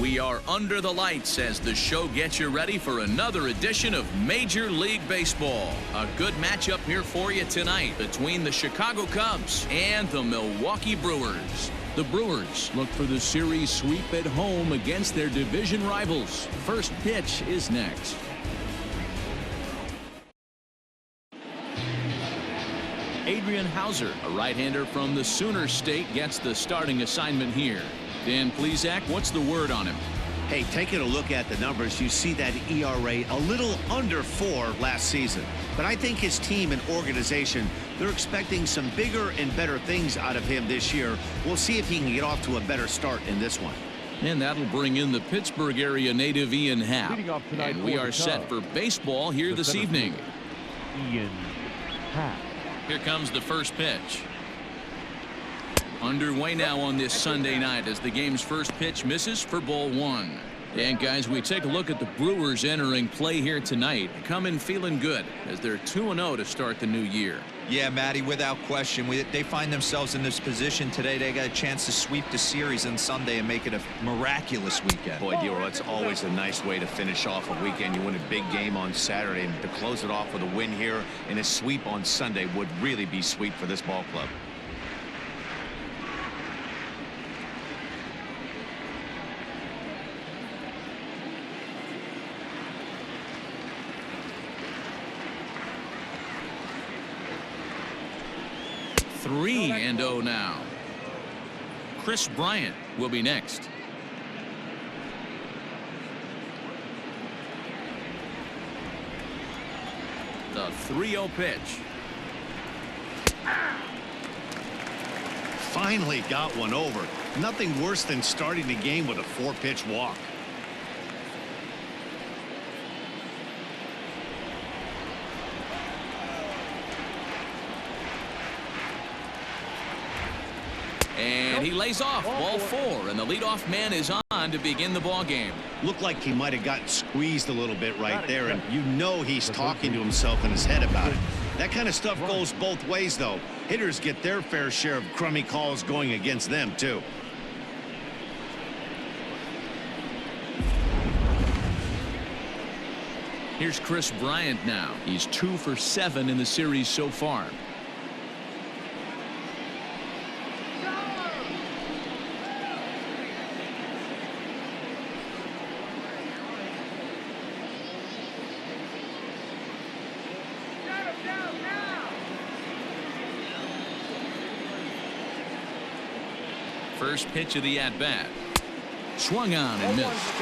We are under the lights as the show gets you ready for another edition of Major League Baseball. A good matchup here for you tonight between the Chicago Cubs and the Milwaukee Brewers. The Brewers look for the series sweep at home against their division rivals. First pitch is next. Adrian Hauser, a right-hander from the Sooner State, gets the starting assignment here. Dan Plesac, what's the word on him? Hey, taking a look at the numbers, you see that ERA a little under 4 last season. But I think his team and organization, they're expecting some bigger and better things out of him this year. We'll see if he can get off to a better start in this one. And that'll bring in the Pittsburgh area native Ian Happ. And we are set for baseball here this evening. Ian Happ. Here comes the first pitch. Underway now on this Sunday night as the game's first pitch misses for ball 1. And guys, we take a look at the Brewers entering play here tonight. Come in feeling good as they're 2-0 to start the new year. Yeah, Matty, without question. They find themselves in this position today. They got a chance to sweep the series on Sunday and make it a miraculous weekend. Boy, Dero, that's always a nice way to finish off a weekend. You win a big game on Saturday, and to close it off with a win here and a sweep on Sunday would really be sweet for this ball club. Three and 0 now. Chris Bryant will be next. The 3-0 pitch. Finally got one over. Nothing worse than starting the game with a 4-pitch walk. And he lays off ball 4, and the leadoff man is on to begin the ball game. Looked like he might have gotten squeezed a little bit right there, and you know he's talking to himself in his head about it. That kind of stuff goes both ways, though. Hitters get their fair share of crummy calls going against them, too. Here's Chris Bryant now. He's 2 for 7 in the series so far. First pitch of the at-bat. Swung on and missed.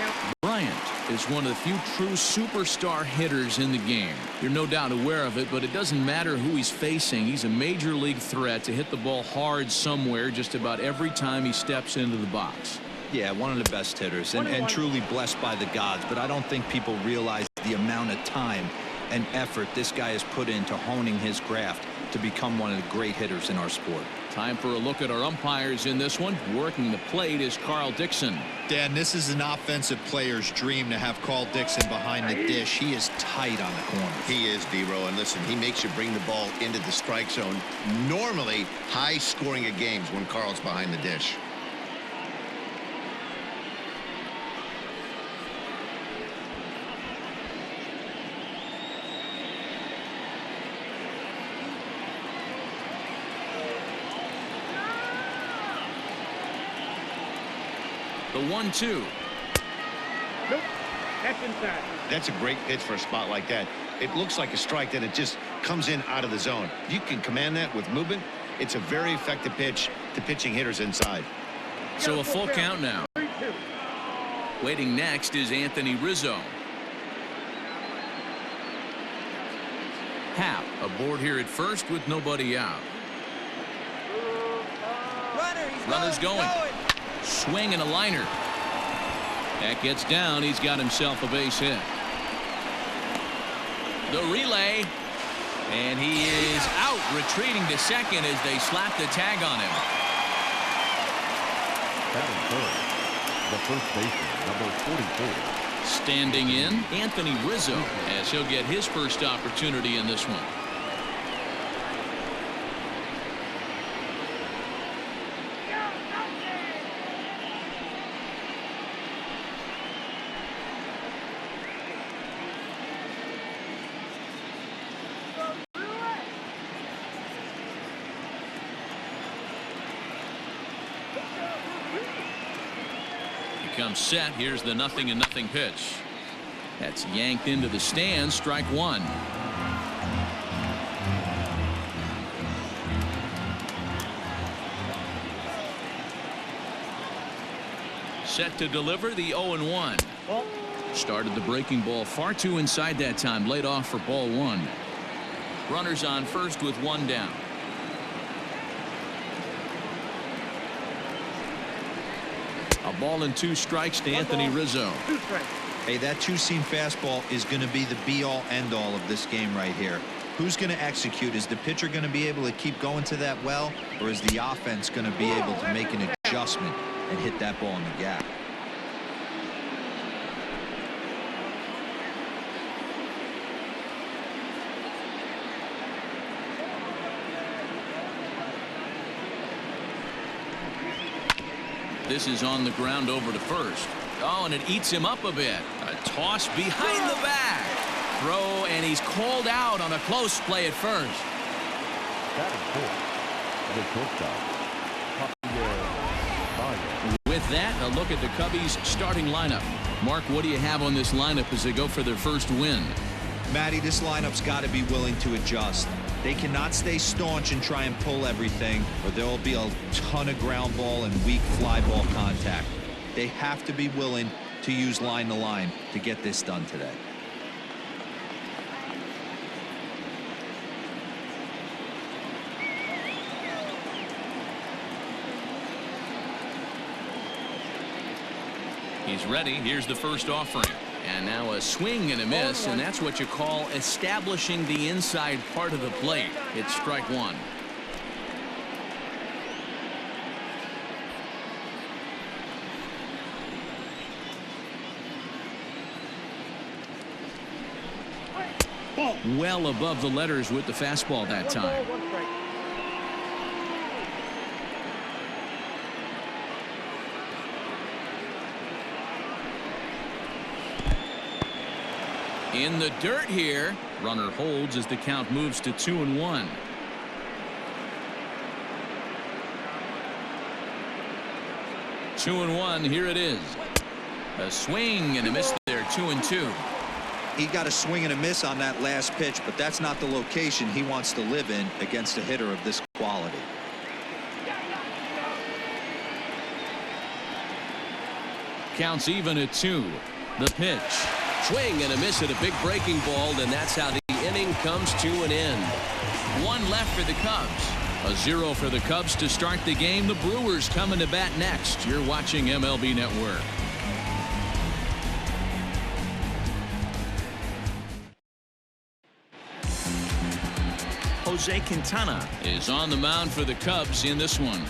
Bryant is one of the few true superstar hitters in the game. You're no doubt aware of it, but it doesn't matter who he's facing. He's a major league threat to hit the ball hard somewhere just about every time he steps into the box. Yeah, one of the best hitters and truly blessed by the gods. But I don't think people realize the amount of time and effort this guy has put into honing his craft to become one of the great hitters in our sport. Time for a look at our umpires in this one. Working the plate is Carl Dixon. Dan, this is an offensive player's dream to have Carl Dixon behind the dish. He is tight on the corner. He is, D-Row, and listen, he makes you bring the ball into the strike zone. Normally high scoring of games when Carl's behind the dish. The 1-2. Nope. That's inside. That's a great pitch for a spot like that. It looks like a strike, then it just comes in out of the zone. If you can command that with movement, it's a very effective pitch to pitching hitters inside. So a full count now. 3-2. Waiting next is Anthony Rizzo. Happ aboard here at first with nobody out. Runner's going. Swing and a liner. That gets down. He's got himself a base hit. The relay. And he is out, retreating to second as they slap the tag on him. Batting third, the first baseman, number 44. Standing in, Anthony Rizzo, as he'll get his first opportunity in this one. comes set. Here's the 0-0 pitch. That's yanked into the stands. Strike one. Set to deliver the 0-1. Started the breaking ball far too inside that time. Laid off for ball one. Runners on first with one down. A ball and 2 strikes to Anthony Rizzo. Hey, that two-seam fastball is going to be the be-all, end-all of this game right here. Who's going to execute? Is the pitcher going to be able to keep going to that well, or is the offense going to be able to make an adjustment and hit that ball in the gap? This is on the ground over to first. Oh, and it eats him up a bit. A toss behind the back. Throw, and he's called out on a close play at first. With that, a look at the Cubbies' starting lineup. Mark, what do you have on this lineup as they go for their first win? Matty, this lineup's got to be willing to adjust. They cannot stay staunch and try and pull everything, or there will be a ton of ground ball and weak fly ball contact. They have to be willing to use line to line to get this done today. He's ready. Here's the first offering. And now a swing and a miss, and that's what you call establishing the inside part of the plate. It's strike one. Well above the letters with the fastball that time. In the dirt here. Runner holds as the count moves to 2-1. Two and one. Here it is. A swing and a miss there. 2-2. He got a swing and a miss on that last pitch, but that's not the location he wants to live in against a hitter of this quality. Counts even at 2. The pitch. Swing and a miss at a big breaking ball, and that's how the inning comes to an end. 1 left for the Cubs. A 0 for the Cubs to start the game. The Brewers coming to bat next. You're watching MLB Network. Jose Quintana is on the mound for the Cubs in this one.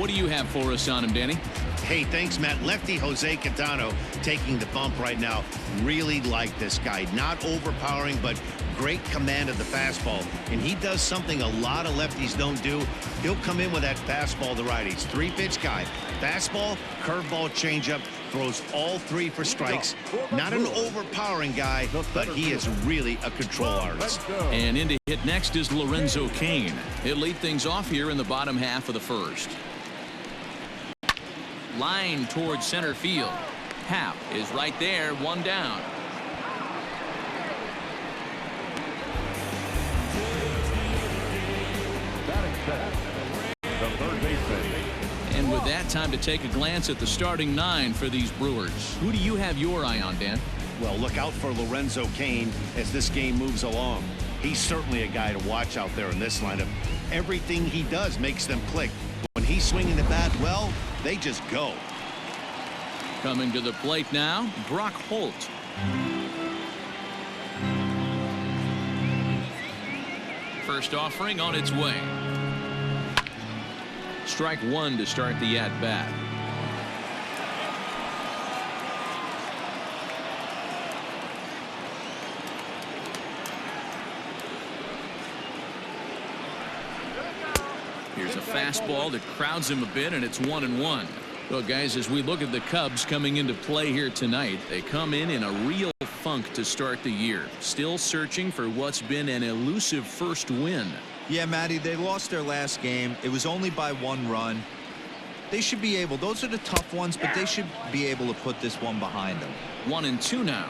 What do you have for us on him, Danny? Hey, thanks, Matt. Lefty Jose Quintana taking the bump right now. Really like this guy. Not overpowering, but great command of the fastball. And he does something a lot of lefties don't do. He'll come in with that fastball to righties. 3-pitch guy. Fastball, curveball, changeup. Throws all 3 for strikes. Not an overpowering guy, but he is really a control artist. And in to hit next is Lorenzo Cain. He'll lead things off here in the bottom half of the first. Line towards center field. Happ is right there. 1 down. The third baseman. And with that, time to take a glance at the starting 9 for these Brewers. Who do you have your eye on, Dan? Well, look out for Lorenzo Cain as this game moves along. He's certainly a guy to watch out there in this lineup. Everything he does makes them click. When he's swinging the bat, well, they just go. Coming to the plate now, Brock Holt. First offering on its way. Strike 1 to start the at-bat. Here's a fastball that crowds him a bit, and it's 1-1. Well, guys, as we look at the Cubs coming into play here tonight, they come in a real funk to start the year. Still searching for what's been an elusive first win. Yeah, Matty, they lost their last game. It was only by 1 run. They should be able, those are the tough ones, but they should be able to put this one behind them. 1-2 now.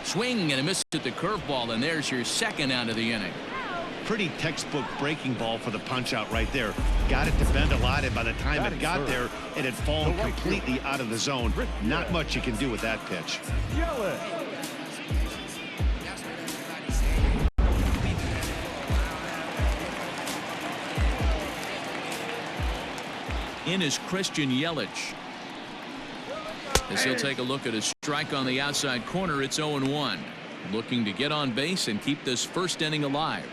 Swing and a miss at the curveball, and there's your second out of the inning. Pretty textbook breaking ball for the punch out right there. Got it to bend a lot, and by the time it got there, it had fallen completely out of the zone. Not much you can do with that pitch. In is Christian Yelich. As he'll take a look at a strike on the outside corner, it's 0-1. Looking to get on base and keep this first inning alive.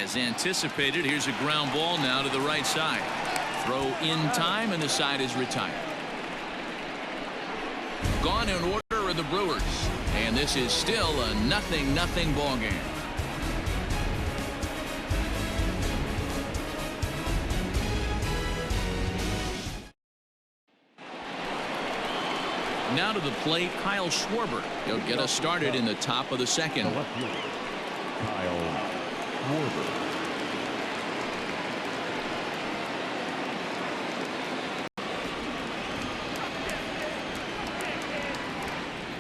As anticipated, here's a ground ball now to the right side. Throw in time, and the side is retired. Gone in order are the Brewers, and this is still a 0-0 ball game. Now to the plate, Kyle Schwarber. He'll get us started in the top of the second. The left fielder, Kyle Schwarber.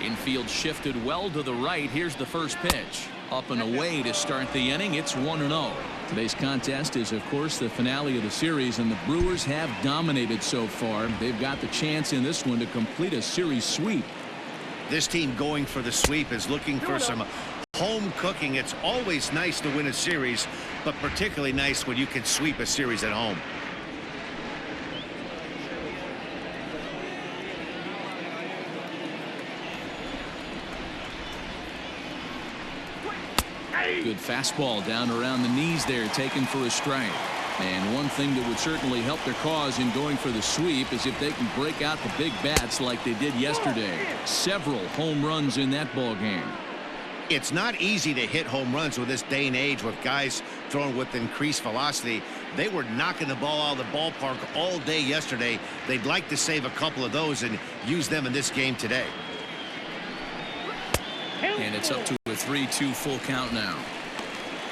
Infield shifted well to the right. Here's the first pitch. Up and away to start the inning. It's 1-0. Today's contest is, of course, the finale of the series, and the Brewers have dominated so far. They've got the chance in this one to complete a series sweep. This team going for the sweep is looking for some home cooking. It's always nice to win a series, but particularly nice when you can sweep a series at home. Good fastball down around the knees there, taken for a strike. And one thing that would certainly help their cause in going for the sweep is if they can break out the big bats like they did yesterday. Several home runs in that ball game. It's not easy to hit home runs with this day and age with guys throwing with increased velocity. They were knocking the ball out of the ballpark all day yesterday. They'd like to save a couple of those and use them in this game today. And it's up to a 3-2 full count now.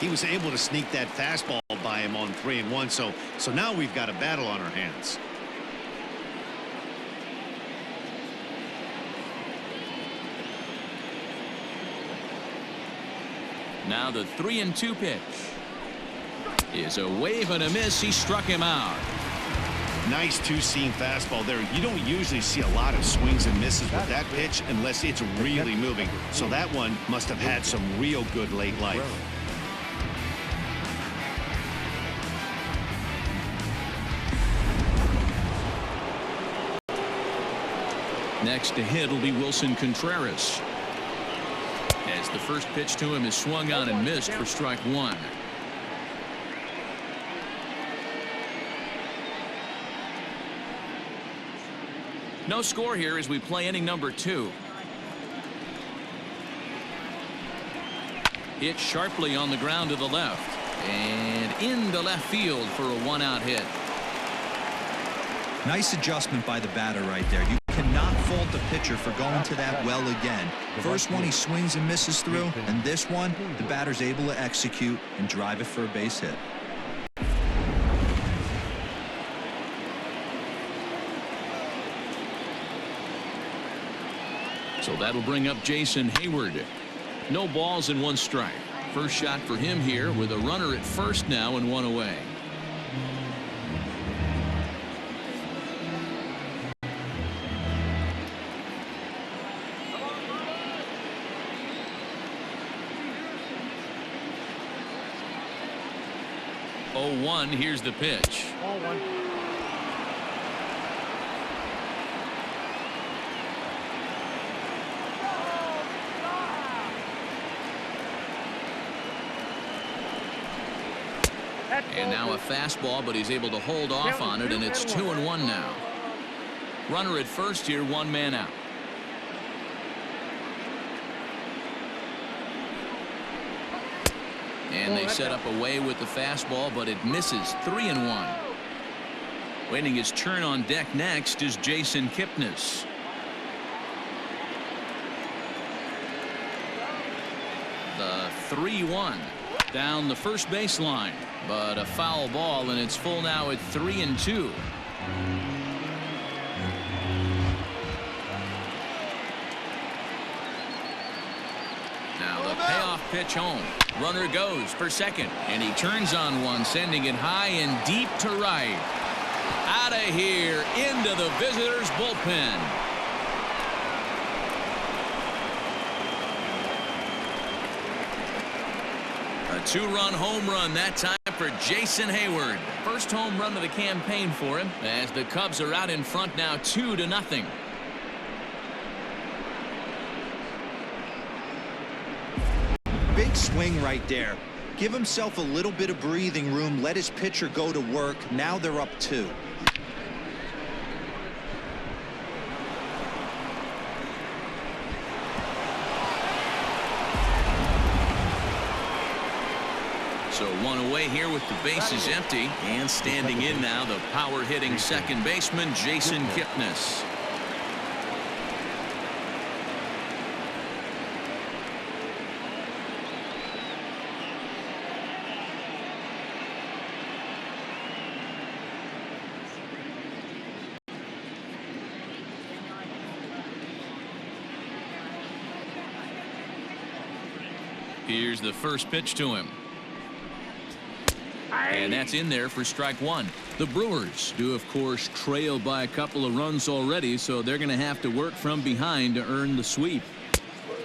He was able to sneak that fastball by him on 3-1, so now we've got a battle on our hands. Now the 3-2 pitch is a wave and a miss. He struck him out. Nice two-seam fastball there. You don't usually see a lot of swings and misses with that pitch unless it's really moving. So that one must have had some real good late life. Next to hit will be Wilson Contreras. As the first pitch to him is swung on and missed for strike one. No score here as we play inning number 2. Hit sharply on the ground to the left and into left field for a 1-out hit. Nice adjustment by the batter right there. You cannot fault the pitcher for going to that well again. First one he swings and misses through, and this one the batter's able to execute and drive it for a base hit. So that'll bring up Jason Hayward. No balls and 1 strike. First shot for him here with a runner at first now and 1 away. Oh, 1. Here's the pitch. 0-1. And now a fastball, but he's able to hold off on it, and it's 2-1 now. Runner at first here, 1 man out. And they set up away with the fastball, but it misses. 3-1. Waiting his turn on deck next is Jason Kipnis. The 3-1 down the first baseline, but a foul ball, and it's full now at 3-2. Now the payoff pitch home. Runner goes for second, and he turns on one, sending it high and deep to right. Out of here into the visitors' bullpen. A two-run home run that time for Jason Hayward. First home run of the campaign for him, as the Cubs are out in front now 2-0. Big swing right there. Give himself a little bit of breathing room. Let his pitcher go to work. Now they're up 2. So one away here with the bases empty, and standing in now the power hitting second baseman Jason Kipnis. Here's the first pitch to him. And that's in there for strike one. The Brewers do, of course, trail by a couple of runs already, so they're going to have to work from behind to earn the sweep.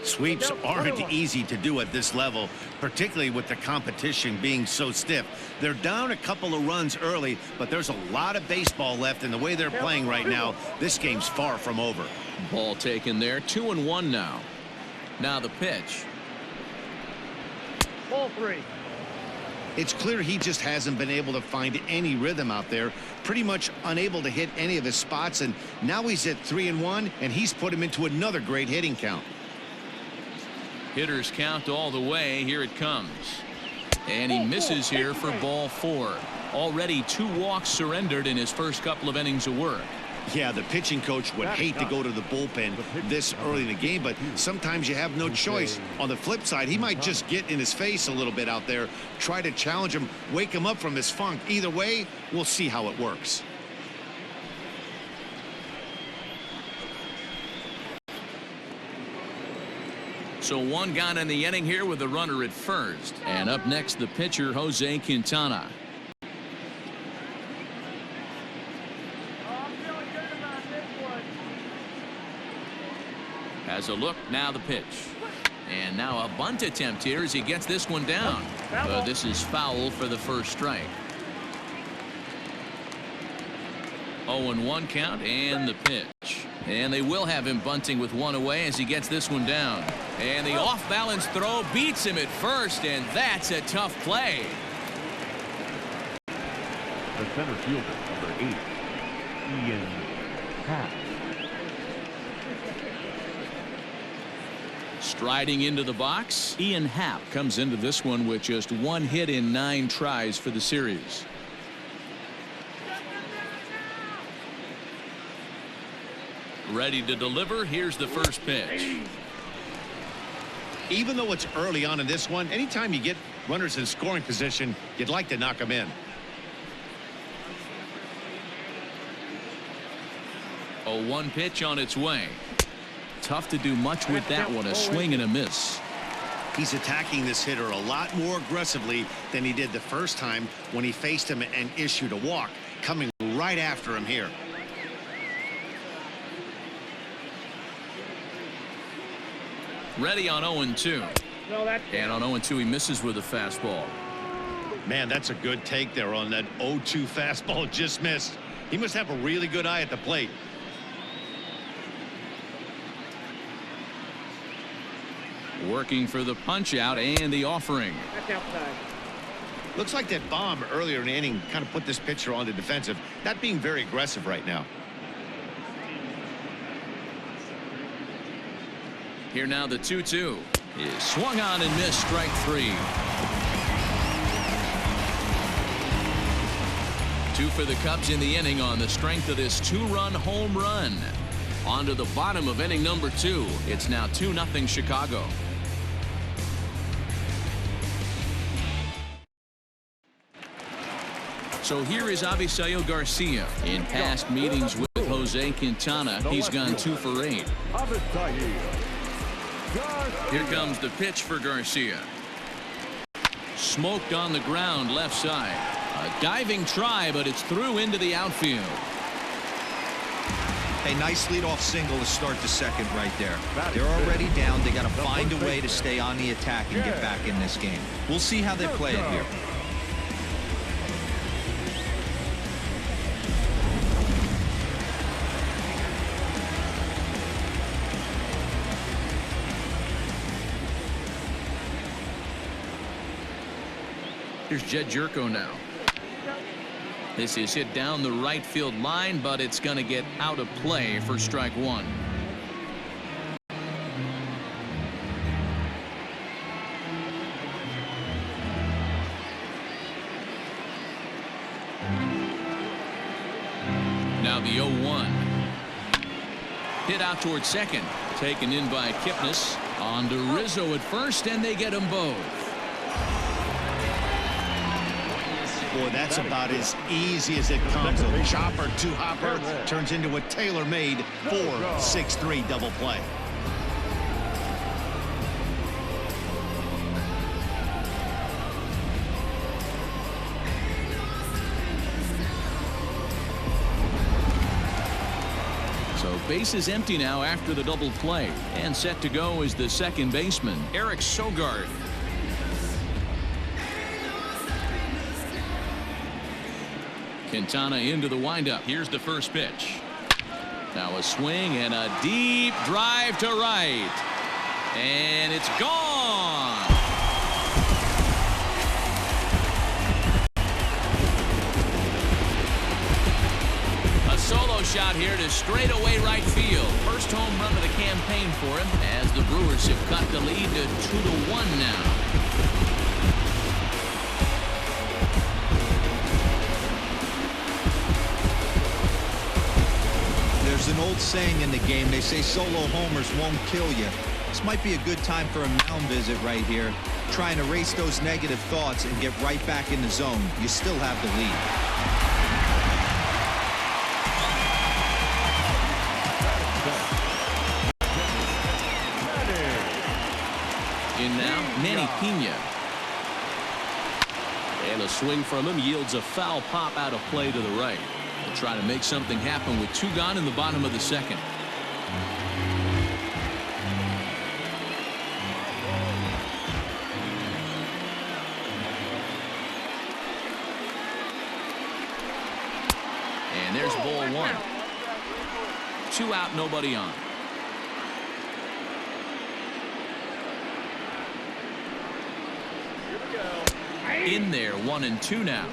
Sweeps aren't easy to do at this level, particularly with the competition being so stiff. They're down a couple of runs early, but there's a lot of baseball left, and the way they're playing right now, this game's far from over. Ball taken there. 2-1 now. Now the pitch. Ball 3. It's clear he just hasn't been able to find any rhythm out there, pretty much unable to hit any of his spots, and now he's at 3-1, and he's put him into another great hitting count. Hitters count all the way. Here it comes. And he misses here for ball 4. Already 2 walks surrendered in his first couple of innings of work. Yeah, the pitching coach would hate to go to the bullpen this early in the game, but sometimes you have no choice. On the flip side, he might just get in his face a little bit out there, try to challenge him, wake him up from his funk. Either way, we'll see how it works. So one gone in the inning here with a runner at first. And up next, the pitcher, Jose Quintana. As a look, now the pitch. And now a bunt attempt here as he gets this one down. This is foul for the first strike. 0-1 count and the pitch. And they will have him bunting with one away as he gets this one down. And the off-balance throw beats him at first, and that's a tough play. The center fielder, number 8, Ian Happ. Striding into the box, Ian Happ comes into this one with just 1 hit in 9 tries for the series. Ready to deliver. Here's the first pitch. Even though it's early on in this one, anytime you get runners in scoring position, you'd like to knock them in. 0-1 pitch on its way. Tough to do much with that one. A swing and a miss. He's attacking this hitter a lot more aggressively than he did the first time when he faced him and issued a walk, coming right after him here. Ready on 0-2. And on 0-2 he misses with a fastball. Man, that's a good take there on that 0-2 fastball. Just missed. He must have a really good eye at the plate. Working for the punch out and the offering. That's outside. Looks like that bomb earlier in the inning kind of put this pitcher on the defensive, not being very aggressive right now. Here now the 2-2 is swung on and missed. Strike 3. Two for the Cubs in the inning on the strength of this two-run home run. On to the bottom of inning number 2. It's now 2-0 Chicago. So here is Avisail Garcia. In past meetings with Jose Quintana, he's gone 2 for 8. Here comes the pitch for Garcia. Smoked on the ground left side. A diving try, but it's through into the outfield. A nice leadoff single to start the second right there. They're already down. They got to find a way to stay on the attack and get back in this game. We'll see how they play it here. Here's Jed Jerko now. This is hit down the right field line, but it's going to get out of play for strike 1. Now the 0-1. Hit out towards second. Taken in by Kipnis. On to Rizzo at first, and they get them both. Boy, that's about as easy as it comes. A chopper, two-hopper turns into a tailor-made 4-6-3 double play. So base is empty now after the double play. And set to go is the second baseman, Eric Sogard. Quintana into the windup. Here's the first pitch. Now a swing and a deep drive to right. And it's gone. A solo shot here to straightaway right field. First home run of the campaign for him as the Brewers have cut the lead to 2-1 now. There's an old saying in the game. They say solo homers won't kill you. This might be a good time for a mound visit right here. Try and erase those negative thoughts and get right back in the zone. You still have the lead. In now, Manny Pena. And a swing from him yields a foul pop out of play to the right. They'll try to make something happen with 2 gone in the bottom of the second. And there's ball 1. 2 out, nobody on. In there, 1-2 now.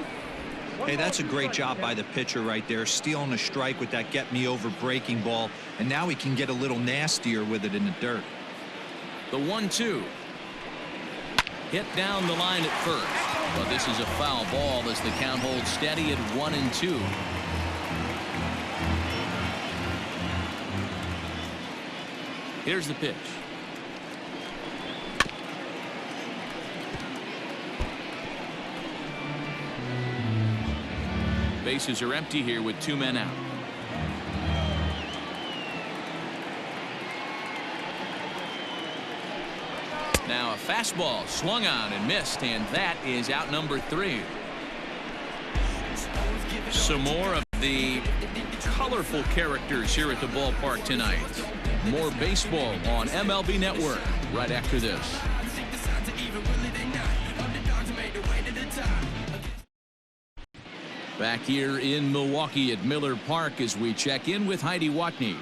Hey, that's a great job by the pitcher right there, stealing a strike with that get-me-over breaking ball, and now he can get a little nastier with it in the dirt. The 1-2. Hit down the line at first, but this is a foul ball as the count holds steady at 1-2. Here's the pitch. Bases are empty here with 2 men out. Now a fastball swung on and missed, and that is out number 3. Some more of the colorful characters here at the ballpark tonight. More baseball on MLB Network right after this. Back here in Milwaukee at Miller Park as we check in with Heidi Watney.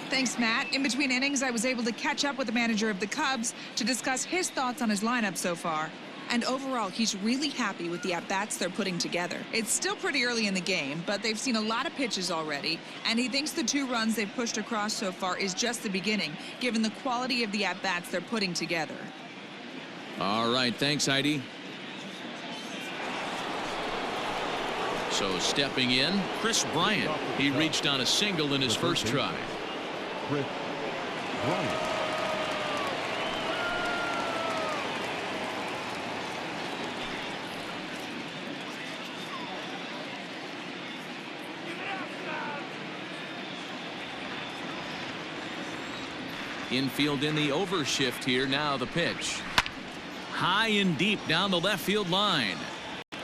Thanks, Matt. In between innings, I was able to catch up with the manager of the Cubs to discuss his thoughts on his lineup so far. And overall, he's really happy with the at-bats they're putting together. It's still pretty early in the game, but they've seen a lot of pitches already, and he thinks the 2 runs they've pushed across so far is just the beginning, given the quality of the at-bats they're putting together. All right, thanks, Heidi. So stepping in, Chris Bryant. He reached on a single in his first try. Chris Bryant. Infield in the overshift here. Now the pitch. High and deep down the left field line.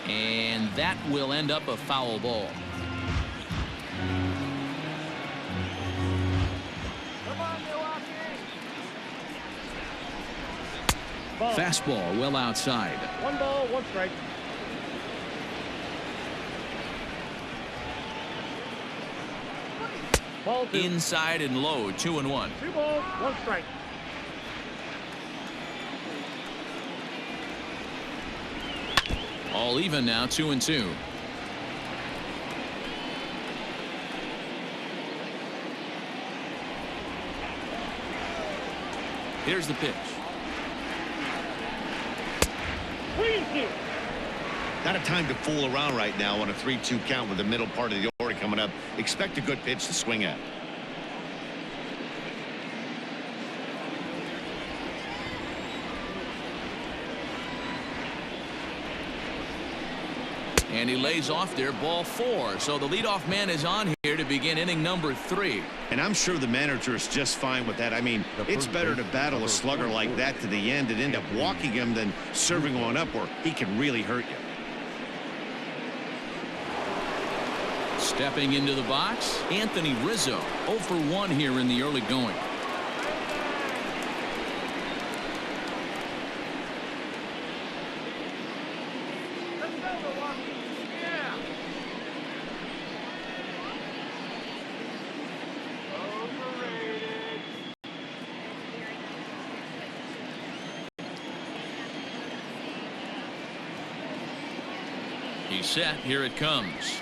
And that will end up a foul ball. Fastball well outside. 1 ball, 1 strike. Ball 2. Inside and low, 2-1. 2 balls, 1 strike. All even now, 2-2. Here's the pitch. Not a time to fool around right now on a 3-2 count with the middle part of the order coming up. Expect a good pitch to swing at. And he lays off there, ball 4. So the leadoff man is on here to begin inning number 3. And I'm sure the manager is just fine with that. I mean, it's better to battle a slugger like that to the end and end up walking him than serving one up where he can really hurt you. Stepping into the box, Anthony Rizzo, 0 for 1 here in the early going. He's set. Here it comes.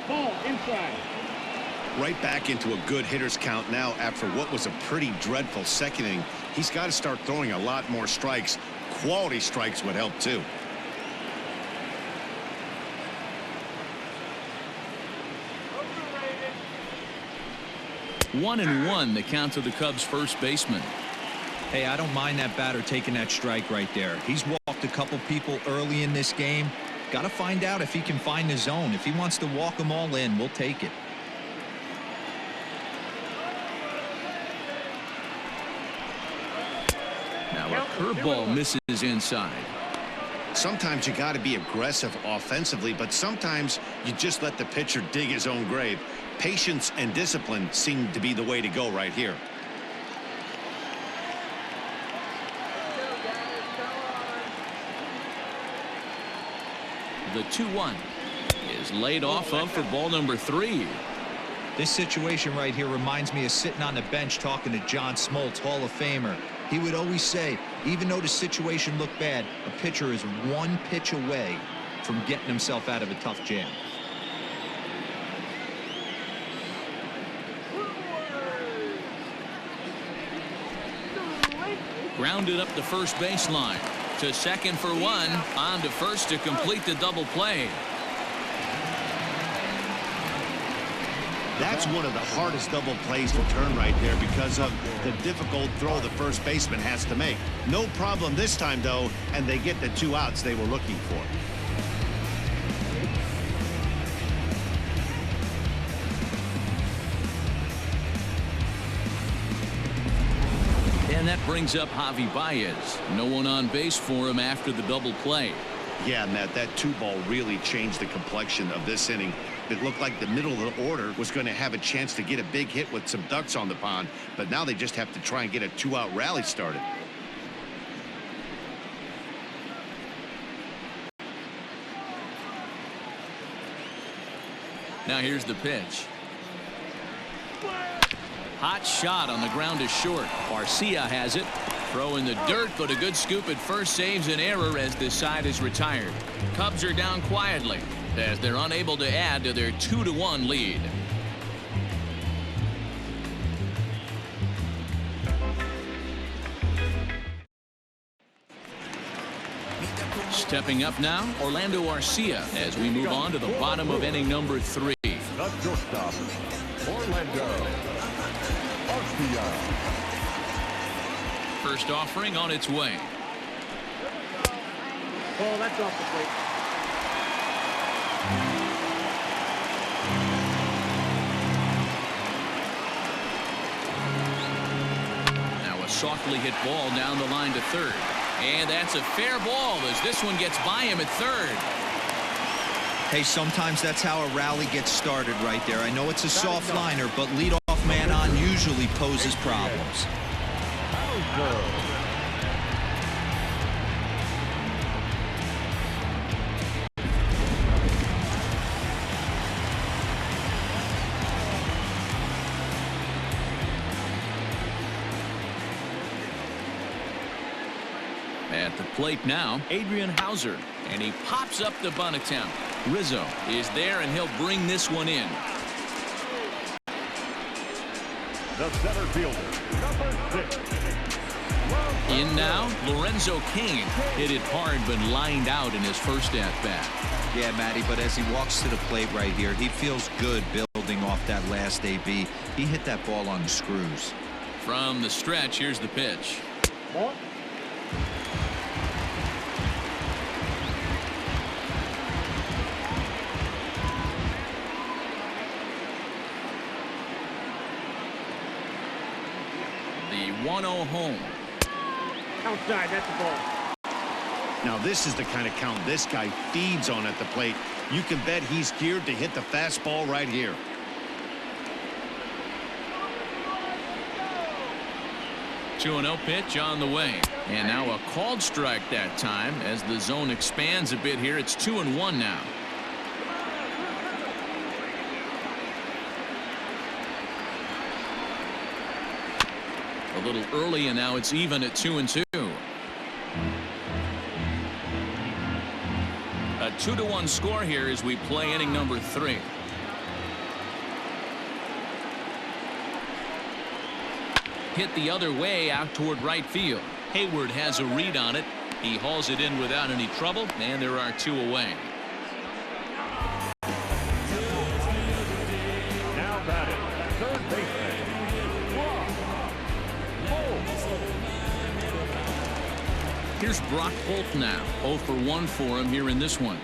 Ball inside. Right back into a good hitter's count now after what was a pretty dreadful second inning. He's got to start throwing a lot more strikes. Quality strikes would help too. Overrated. 1-1 the count to the Cubs first baseman. Hey, I don't mind that batter taking that strike right there. He's walked a couple people early in this game. Got to find out if he can find the zone. If he wants to walk them all in, we'll take it. Now a curveball misses inside. Sometimes you got to be aggressive offensively, but sometimes you just let the pitcher dig his own grave. Patience and discipline seem to be the way to go right here. The 2-1 is laid off of for ball number 3. This situation right here reminds me of sitting on the bench talking to John Smoltz, Hall of Famer. He would always say, even though the situation looked bad, a pitcher is 1 pitch away from getting himself out of a tough jam. Grounded up the first baseline. To second for 1. On to first to complete the double play. That's one of the hardest double plays to turn right there because of the difficult throw the first baseman has to make. No problem this time, though, and they get the 2 outs they were looking for. And that brings up Javi Baez. No one on base for him after the double play. Yeah, Matt, that 2-ball really changed the complexion of this inning. It looked like the middle of the order was going to have a chance to get a big hit with some ducks on the pond, but now they just have to try and get a 2-out rally started. Now here's the pitch. Hot shot on the ground is short. Garcia has it. Throw in the dirt, but a good scoop at first saves an error as this side is retired. Cubs are down quietly as they're unable to add to their 2-1 lead. Stepping up now, Orlando Arcia, as we move on to the bottom of inning number 3. The shortstop, Orlando Arcia. First offering on its way. Ball, that's off the plate. Now a softly hit ball down the line to third. And that's a fair ball as this one gets by him at third. Hey, sometimes that's how a rally gets started right there. I know it's a soft liner, but leadoff man on usually poses problems. At the plate now, Adrian Hauser, and he pops up the bunt attempt. Rizzo is there, and he'll bring this one in. The center fielder, number 6. In now, Lorenzo Cain hit it hard but lined out in his first at-bat. Yeah, Matty, but as he walks to the plate right here, he feels good building off that last AB. He hit that ball on the screws. From the stretch, here's the pitch. Ball. The 1-0 home. Outside, that's the ball. Now this is the kind of count this guy feeds on at the plate. You can bet he's geared to hit the fastball right here. Two 2-0 pitch on the way. And now a called strike that time as the zone expands a bit here. It's 2-1 now. A little early, and now it's even at 2-2. A 2-1 score here as we play inning number 3. Hit the other way out toward right field. Hayward has a read on it. He hauls it in without any trouble, and there are 2 away. Now batting, third baseman, Here's Brock Holt now. 0 for 1 for him here in this one.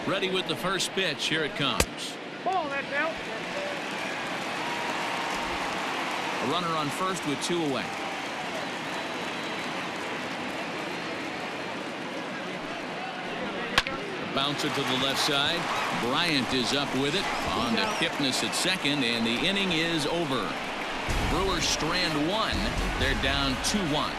Ready with the first pitch. Here it comes. Ball, that's out. A runner on first with 2 away. Bouncer to the left side. Bryant is up with it. On to Kipnis at second, and the inning is over. Brewers strand 1. They're down 2-1.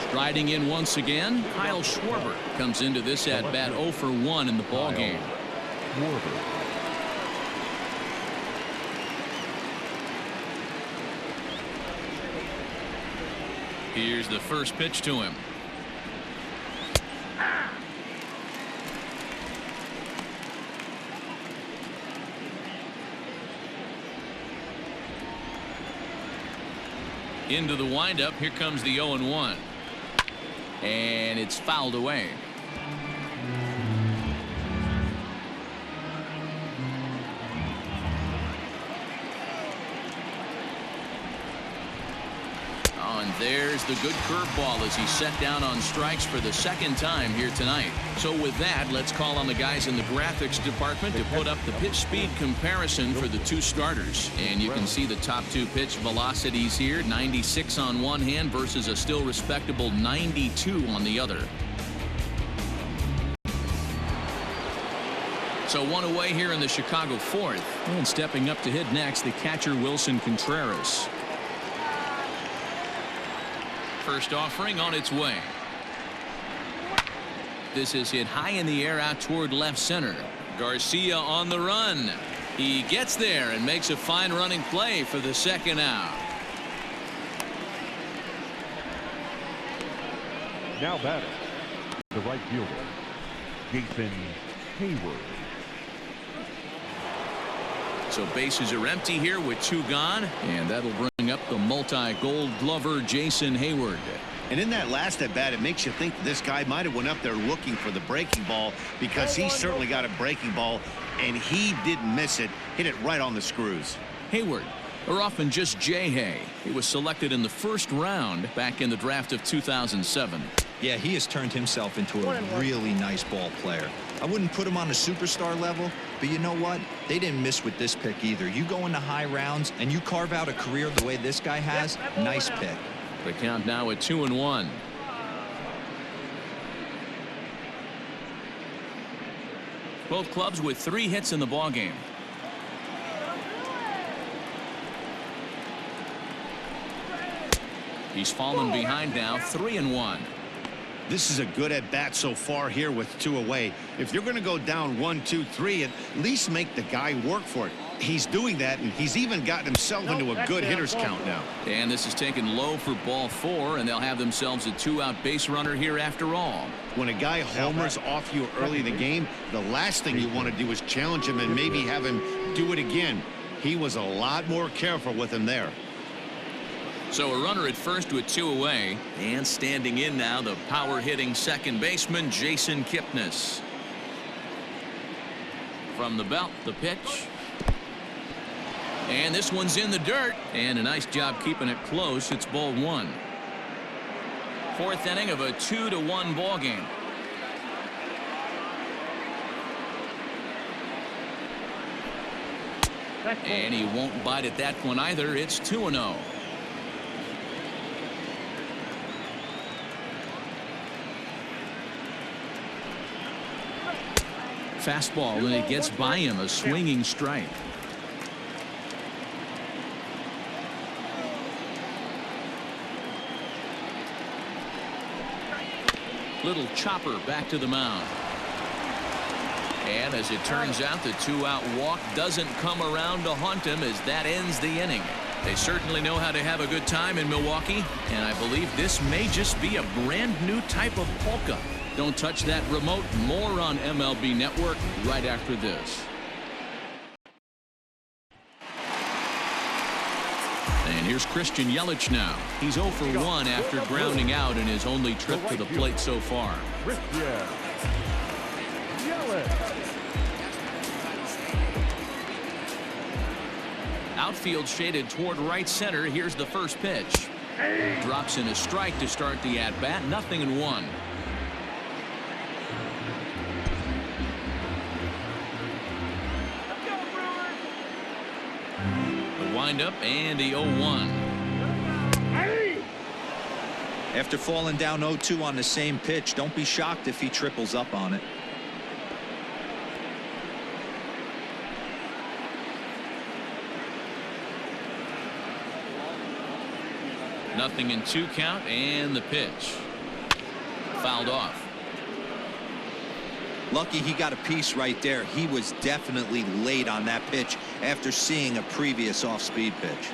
Striding in once again, Kyle Schwarber comes into this at bat 0 for 1 in the ball game. Here's the first pitch to him. Into the windup. Here comes the 0-1. And it's fouled away. Oh, and there's the good curveball as he's set down on strikes for the second time here tonight. So with that, let's call on the guys in the graphics department to put up the pitch speed comparison for the 2 starters. And you can see the top 2 pitch velocities here. 96 on one hand versus a still respectable 92 on the other. So 1 away here in the Chicago 4th. And stepping up to hit next, the catcher Wilson Contreras. First offering on its way. This is hit high in the air out toward left center. Garcia on the run. He gets there and makes a fine running play for the second out. Now batting, the right fielder, Jason Hayward. So bases are empty here with 2 gone, and that'll bring up the multi-gold glover Jason Hayward. And in that last at bat, it makes you think this guy might have went up there looking for the breaking ball, because he certainly got a breaking ball and he didn't miss it. Hit it right on the screws. Hayward, or often just J-Hay. He was selected in the 1st round back in the draft of 2007. Yeah, he has turned himself into a really nice ball player. I wouldn't put him on a superstar level, but you know what? They didn't miss with this pick either. You go into high rounds and you carve out a career the way this guy has. Nice pick. The count now at 2-1. Both clubs with 3 hits in the ballgame. He's fallen behind now, 3-1. This is a good at bat so far here with 2 away. If you're going to go down 1, 2, 3, at least make the guy work for it. He's doing that, and he's even gotten himself into a good hitter's count now. And this is taken low for ball 4, and they'll have themselves a 2-out base runner here after all. When a guy homers off you early in the game, the last thing you want to do is challenge him and maybe have him do it again. He was a lot more careful with him there. So a runner at first with 2 away, and standing in now the power hitting second baseman Jason Kipnis. From the belt, the pitch. And this one's in the dirt, and a nice job keeping it close. It's ball 1. 4th inning of a 2-1 ball game. And he won't bite at that one either. It's 2-0. Fastball, and it gets by him, a swinging strike. Little chopper back to the mound. And as it turns out, the 2-out walk doesn't come around to haunt him as that ends the inning. They certainly know how to have a good time in Milwaukee, and I believe this may just be a brand new type of polka. Don't touch that remote. More on MLB Network right after this. And here's Christian Yelich now. He's 0 for 1 after grounding out in his only trip to the plate so far. Outfield shaded toward right center. Here's the first pitch. Drops in a strike to start the at-bat. 0-1. Windup and the 0-1. After falling down 0-2 on the same pitch, don't be shocked if he triples up on it. Nothing in 2 count, and the pitch fouled off. Lucky he got a piece right there. He was definitely late on that pitch after seeing a previous off-speed pitch.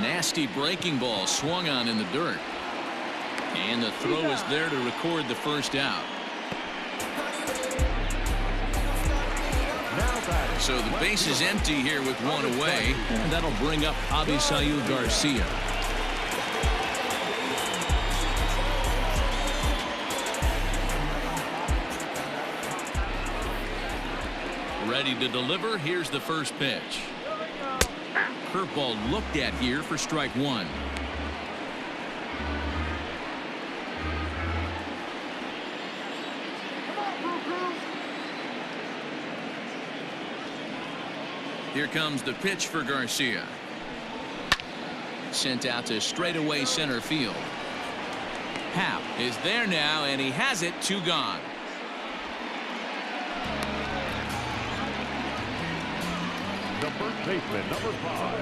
Nasty breaking ball swung on in the dirt. And the throw is there to record the first out. So the base is empty here with 1 away, and that'll bring up Avisail Garcia. Ready to deliver. Here's the first pitch. Curveball looked at here for strike 1. Here comes the pitch for Garcia. Sent out to straightaway center field. Happ is there now, and he has it. 2 gone. The first baseman, number 5,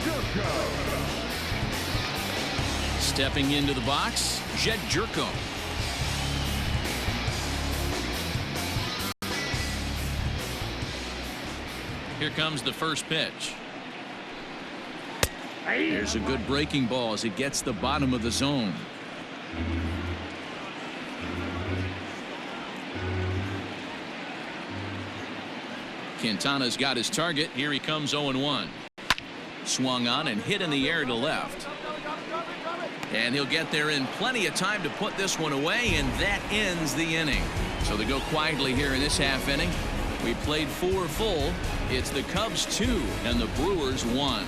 Jerko. Stepping into the box, Jed Jerko. Here comes the first pitch. There's a good breaking ball as it gets the bottom of the zone. Quintana's got his target. Here he comes 0-1. Swung on and hit in the air to left. And he'll get there in plenty of time to put this one away, and that ends the inning. So they go quietly here in this half inning. We played 4 full. It's the Cubs 2 and the Brewers 1.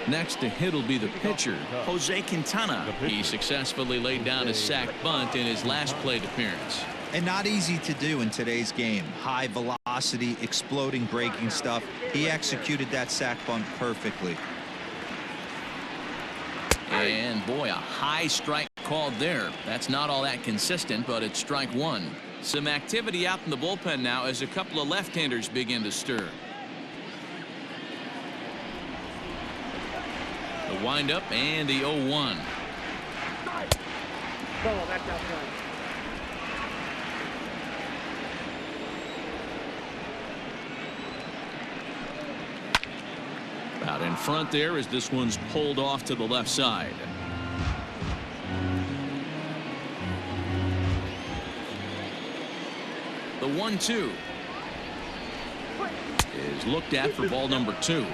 Next to hit will be the pitcher, Jose Quintana. He successfully laid down a sac bunt in his last plate appearance. And not easy to do in today's game. High velocity, exploding breaking stuff. He executed that sac bunt perfectly. And boy, a high strike called there. That's not all that consistent, but it's strike 1. Some activity out in the bullpen now as a couple of left-handers begin to stir. The windup and the 0-1. Ball, that's outside. Out in front there as this one's pulled off to the left side. The 1-2 is looked at for ball number 2.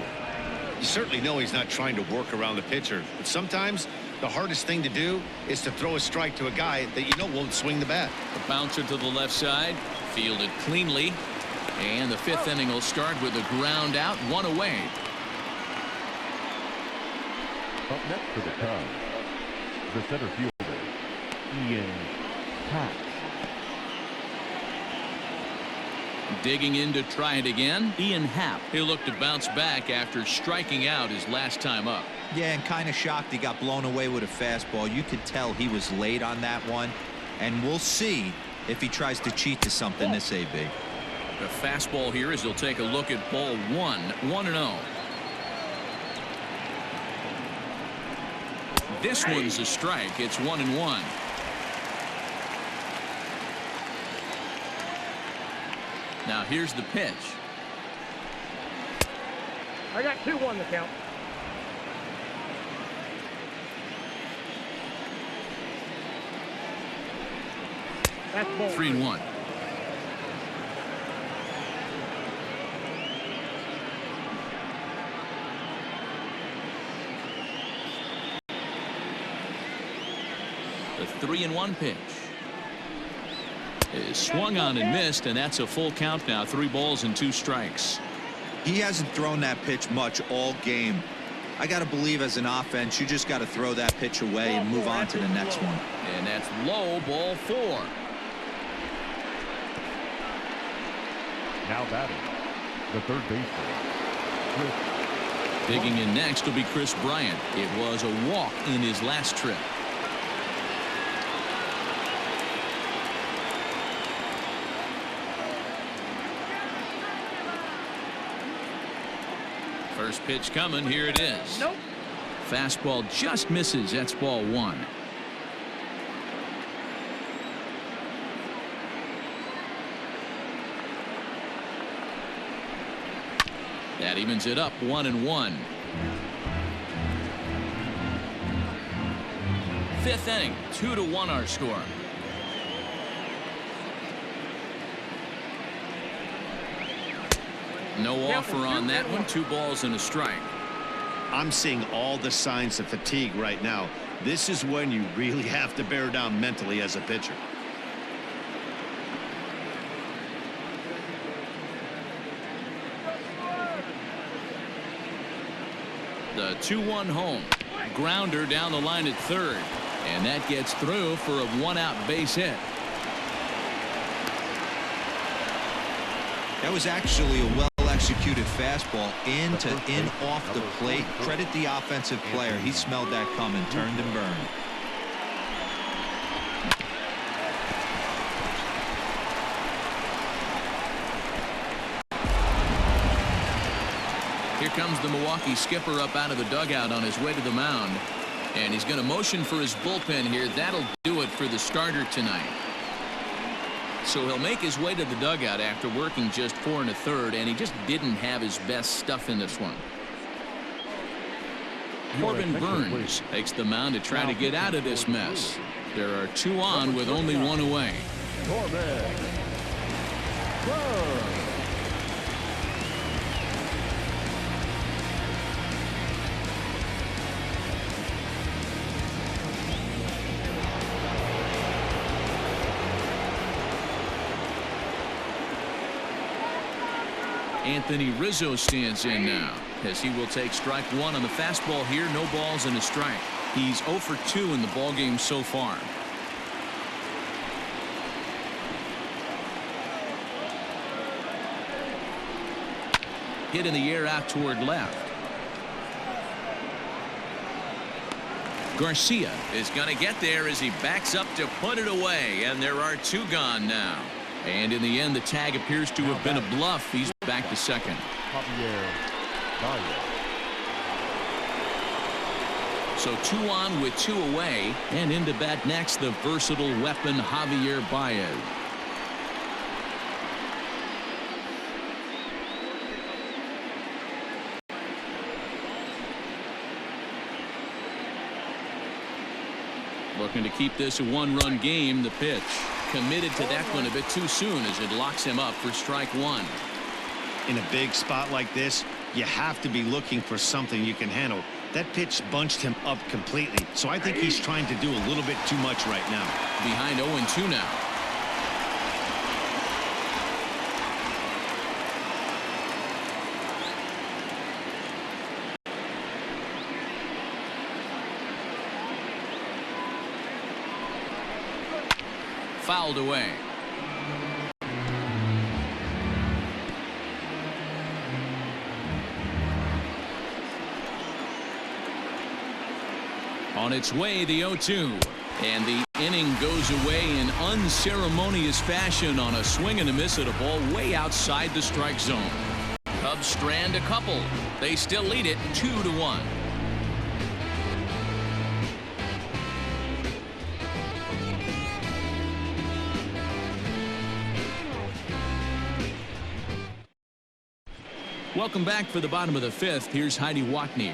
You certainly know he's not trying to work around the pitcher, but sometimes the hardest thing to do is to throw a strike to a guy that you know won't swing the bat. The bouncer to the left side, fielded cleanly, and the 5th inning will start with a ground out, 1 away. Up next for the Cubs, the center fielder, Ian Happ. Digging in to try it again, Ian Happ. He'll look to bounce back after striking out his last time up. Yeah, and kind of shocked he got blown away with a fastball. You could tell he was late on that one. And we'll see if he tries to cheat to something this AB. The fastball here as he'll take a look at ball 1, 1-0. This one's a strike. It's 1-1. Now here's the pitch. I got 2-1 the count. That's ball. 3-1. The 3-1 pitch is swung on and missed, and that's a full count now. 3 balls and 2 strikes. He hasn't thrown that pitch much all game. I got to believe as an offense, you just got to throw that pitch away and move on to the next one. And that's low, ball 4. Now batting, the third baseman, Chris. Digging in next will be Chris Bryant. It was a walk in his last trip. First pitch coming. Here it is. Nope. Fastball just misses. That's ball 1. That evens it up 1-1. 5th inning, 2-1 our score. No offer on that one. 2 balls and a strike. I'm seeing all the signs of fatigue right now. This is when you really have to bear down mentally as a pitcher. The 2-1 home. Grounder down the line at third. And that gets through for a 1-out base hit. That was actually a well-executed fastball in off the plate. Credit the offensive player. He smelled that coming, turned and burned. Here comes the Milwaukee skipper up out of the dugout on his way to the mound. And he's going to motion for his bullpen here. That'll do it for the starter tonight. So he'll make his way to the dugout after working just 4 1/3, and he just didn't have his best stuff in this one. Corbin Burns takes the mound to try to get out of this mess. There are 2 on with only 1 away. Corbin Burns. Anthony Rizzo stands in now, as he will take strike 1 on the fastball here. No balls and a strike. He's 0 for 2 in the ballgame so far. Hit in the air out toward left. Garcia is going to get there as he backs up to put it away, and there are 2 gone now. And in the end, the tag appears to have been a bluff. He's back to second. So 2 on with 2 away, and into bat next, the versatile weapon Javier Baez. Looking to keep this a 1-run game. The pitch. Committed to that one a bit too soon as it locks him up for strike 1. In a big spot like this, you have to be looking for something you can handle. That pitch bunched him up completely, so I think he's trying to do a little bit too much right now. Behind 0-2 now. Fouled away. On its way, the 0-2. And the inning goes away in unceremonious fashion on a swing and a miss at a ball way outside the strike zone. Cubs strand a couple. They still lead it 2-1. Welcome back for the bottom of the 5th. Here's Heidi Watney.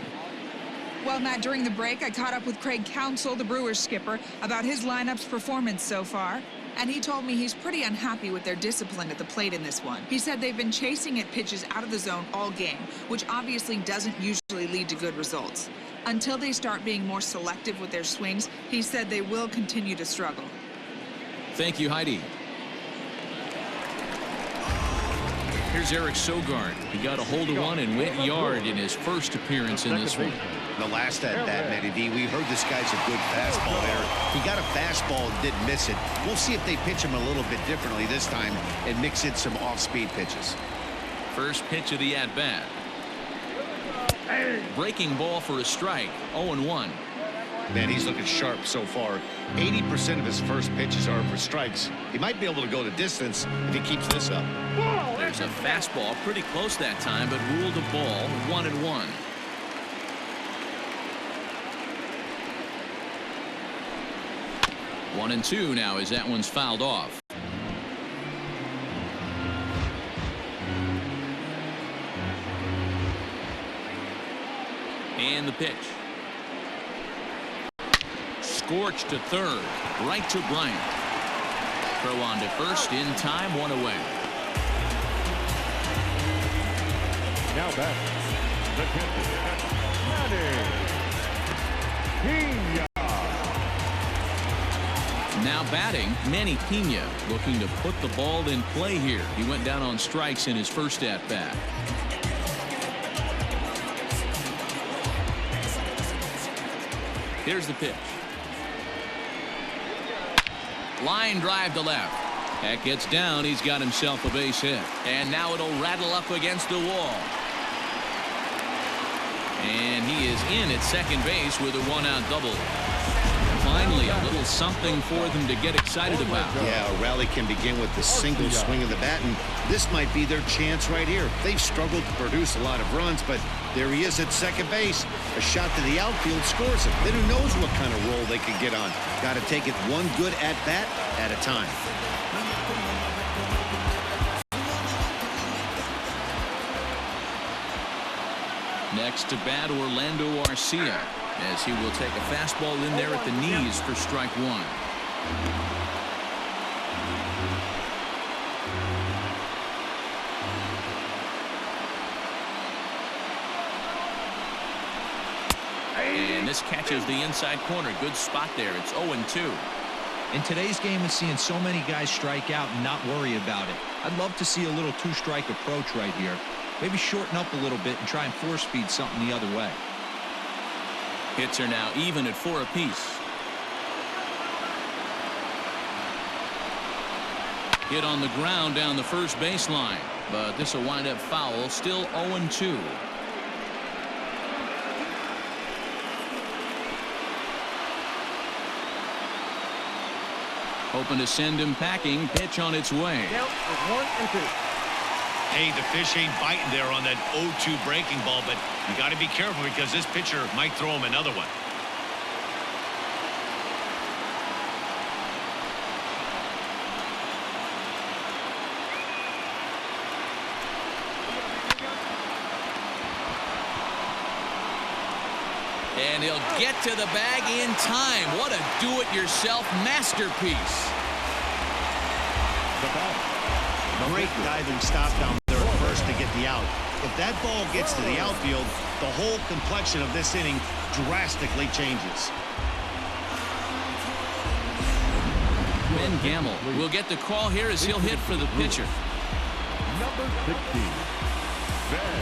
Well, Matt, during the break, I caught up with Craig Counsell, the Brewers skipper, about his lineup's performance so far. And he told me he's pretty unhappy with their discipline at the plate in this one. He said they've been chasing at pitches out of the zone all game, which obviously doesn't usually lead to good results. Until they start being more selective with their swings, he said they will continue to struggle. Thank you, Heidi. Here's Eric Sogard. He got a hold of one and went yard in his first appearance in this one. The last at bat, Matty V, we heard this guy's a good fastball hitter. He got a fastball and didn't miss it. We'll see if they pitch him a little bit differently this time and mix in some off-speed pitches. First pitch of the at-bat. Breaking ball for a strike. 0-1. Man, he's looking sharp so far. 80% of his first pitches are for strikes. He might be able to go the distance if he keeps this up. There's a fastball pretty close that time, but ruled a ball. 1-1. One and 2 now as that one's fouled off. And the pitch. Scorched to third. Right to Bryant. Throw on to first in time. 1 away. Now back, the catcher, Pena. Now batting, Manny Pena, looking to put the ball in play here. He went down on strikes in his first at-bat. Here's the pitch. Line drive to left. That gets down. He's got himself a base hit. And now it'll rattle up against the wall. And he is in at second base with a 1-out double. Finally, a little something for them to get excited about. Yeah, a rally can begin with the single swing of the bat, and this might be their chance right here. They've struggled to produce a lot of runs, but there he is at second base. A shot to the outfield scores him. Then who knows what kind of roll they could get on. Got to take it one good at-bat at a time. Next to bat, Orlando Arcia, as he will take a fastball in there at the knees for strike one. And this catches the inside corner. Good spot there. It's 0-2. In today's game, it's seeing so many guys strike out and not worry about it. I'd love to see a little two-strike approach right here. Maybe shorten up a little bit and try and four-speed something the other way. Hits are now even at 4 apiece. Hit on the ground down the first baseline, but this will wind up foul. Still 0-2. Hoping to send him packing. Pitch on its way. Count is 1-2. Hey, the fish ain't biting there on that 0-2 breaking ball, but you got to be careful because this pitcher might throw him another one. And he'll get to the bag in time. What a do-it-yourself masterpiece. Great diving stop down there at first to get the out. If that ball gets to the outfield, the whole complexion of this inning drastically changes. Ben Gamble will get the call here as he'll hit for the pitcher. Number 16, Ben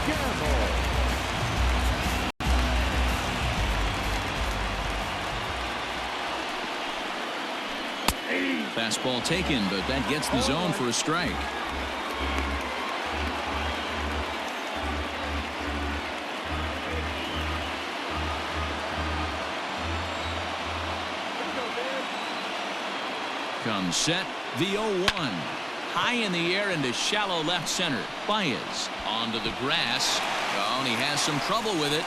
Gamble. Fastball taken, but that gets the zone for a strike. Comes set, the 0-1. High in the air into shallow left center. Baez onto the grass. Oh, and he has some trouble with it.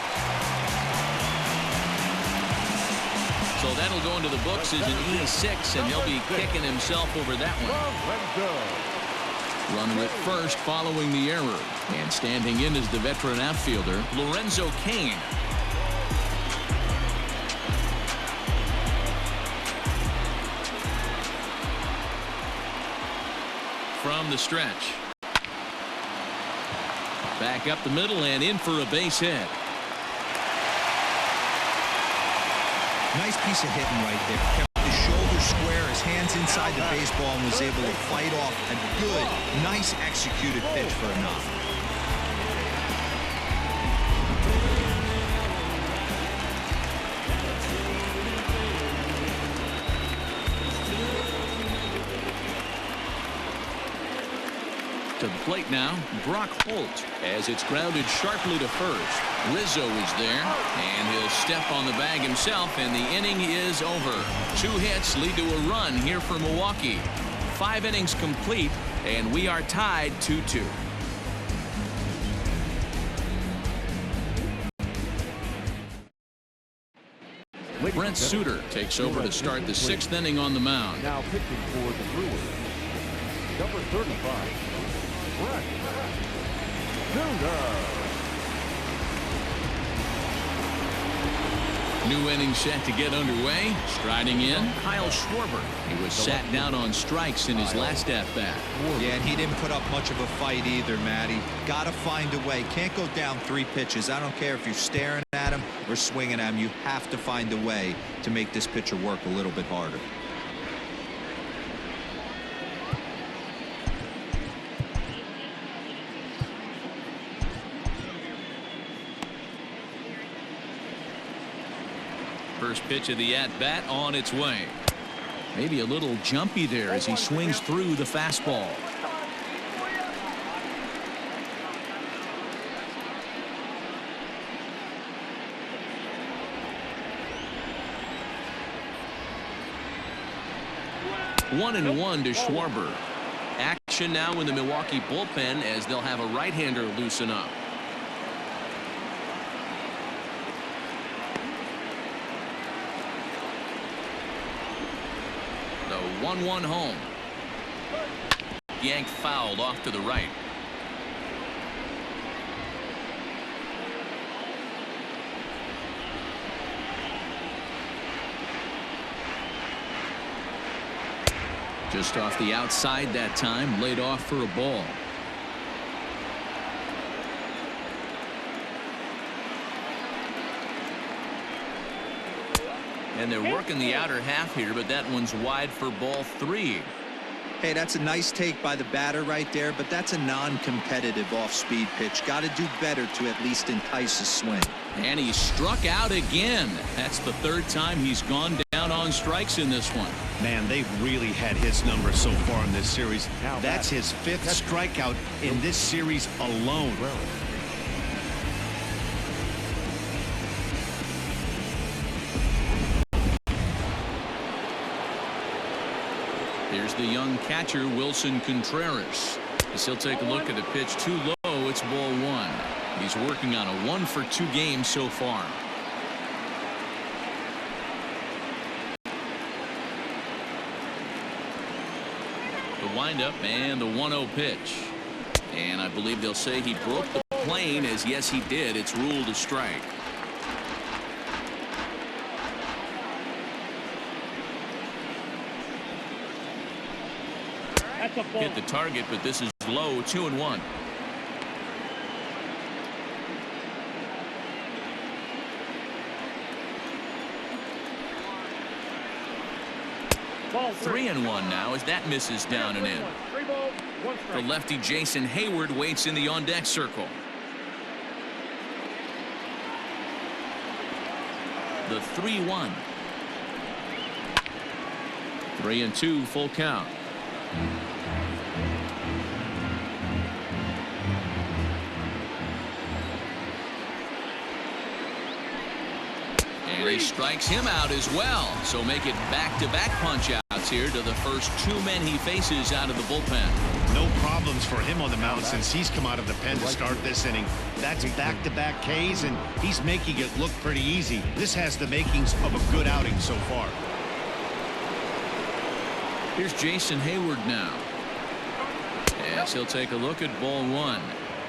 So that'll go into the books as an E6, and he'll be kicking himself over that one. Runner at first following the error. And standing in is the veteran outfielder, Lorenzo Cain. From the stretch. Back up the middle and in for a base hit. Nice piece of hitting right there. Kept his shoulders square, his hands inside the baseball, and was able to fight off a good, nice executed pitch for a knock. To the plate now, Brock Holt, as it's grounded sharply to first. Rizzo is there, and he'll step on the bag himself, and the inning is over. 2 hits lead to a run here for Milwaukee. 5 innings complete, and we are tied 2-2. Brent Suter takes over to start the 6th inning on the mound. Now pitching for the Brewers, number 35, Brent Suter. New inning set to get underway. Striding in, Kyle Schwarber. He was sat down on strikes in his last at-bat. Yeah, and he didn't put up much of a fight either, Matty. Got to find a way. Can't go down 3 pitches. I don't care if you're staring at him or swinging at him. You have to find a way to make this pitcher work a little bit harder. First pitch of the at-bat on its way. Maybe a little jumpy there as he swings through the fastball. One and one to Schwarber. Action now in the Milwaukee bullpen as they'll have a right-hander loosen up. The 1-1 home. Yanked fouled off to the right. Just off the outside that time, laid off for a ball. And they're working the outer half here, but that one's wide for ball 3. Hey, that's a nice take by the batter right there, but that's a non-competitive off-speed pitch. Got to do better to at least entice a swing. And he struck out again. That's the 3rd time he's gone down on strikes in this one. Man, they've really had his number so far in this series. That's his 5th strikeout in this series alone. Here's the young catcher, Wilson Contreras. As he'll take a look at a pitch too low, it's ball 1. He's working on a 1-for-2 game so far. The windup and the 1-0 pitch. And I believe they'll say he broke the plane, as yes he did. It's ruled a strike. Hit the target, but this is low. 2-1. Ball 3-1 now as that misses down and in. 3 balls, 1 strike. The lefty Jason Hayward waits in the on-deck circle. The 3-1. 3-2, full count. And he strikes him out as well. So make it back-to-back punch-outs here to the first 2 men he faces out of the bullpen. No problems for him on the mound since he's come out of the pen to start this inning. That's back-to-back Ks, and he's making it look pretty easy. This has the makings of a good outing so far. Here's Jason Hayward now. As he'll take a look at ball 1.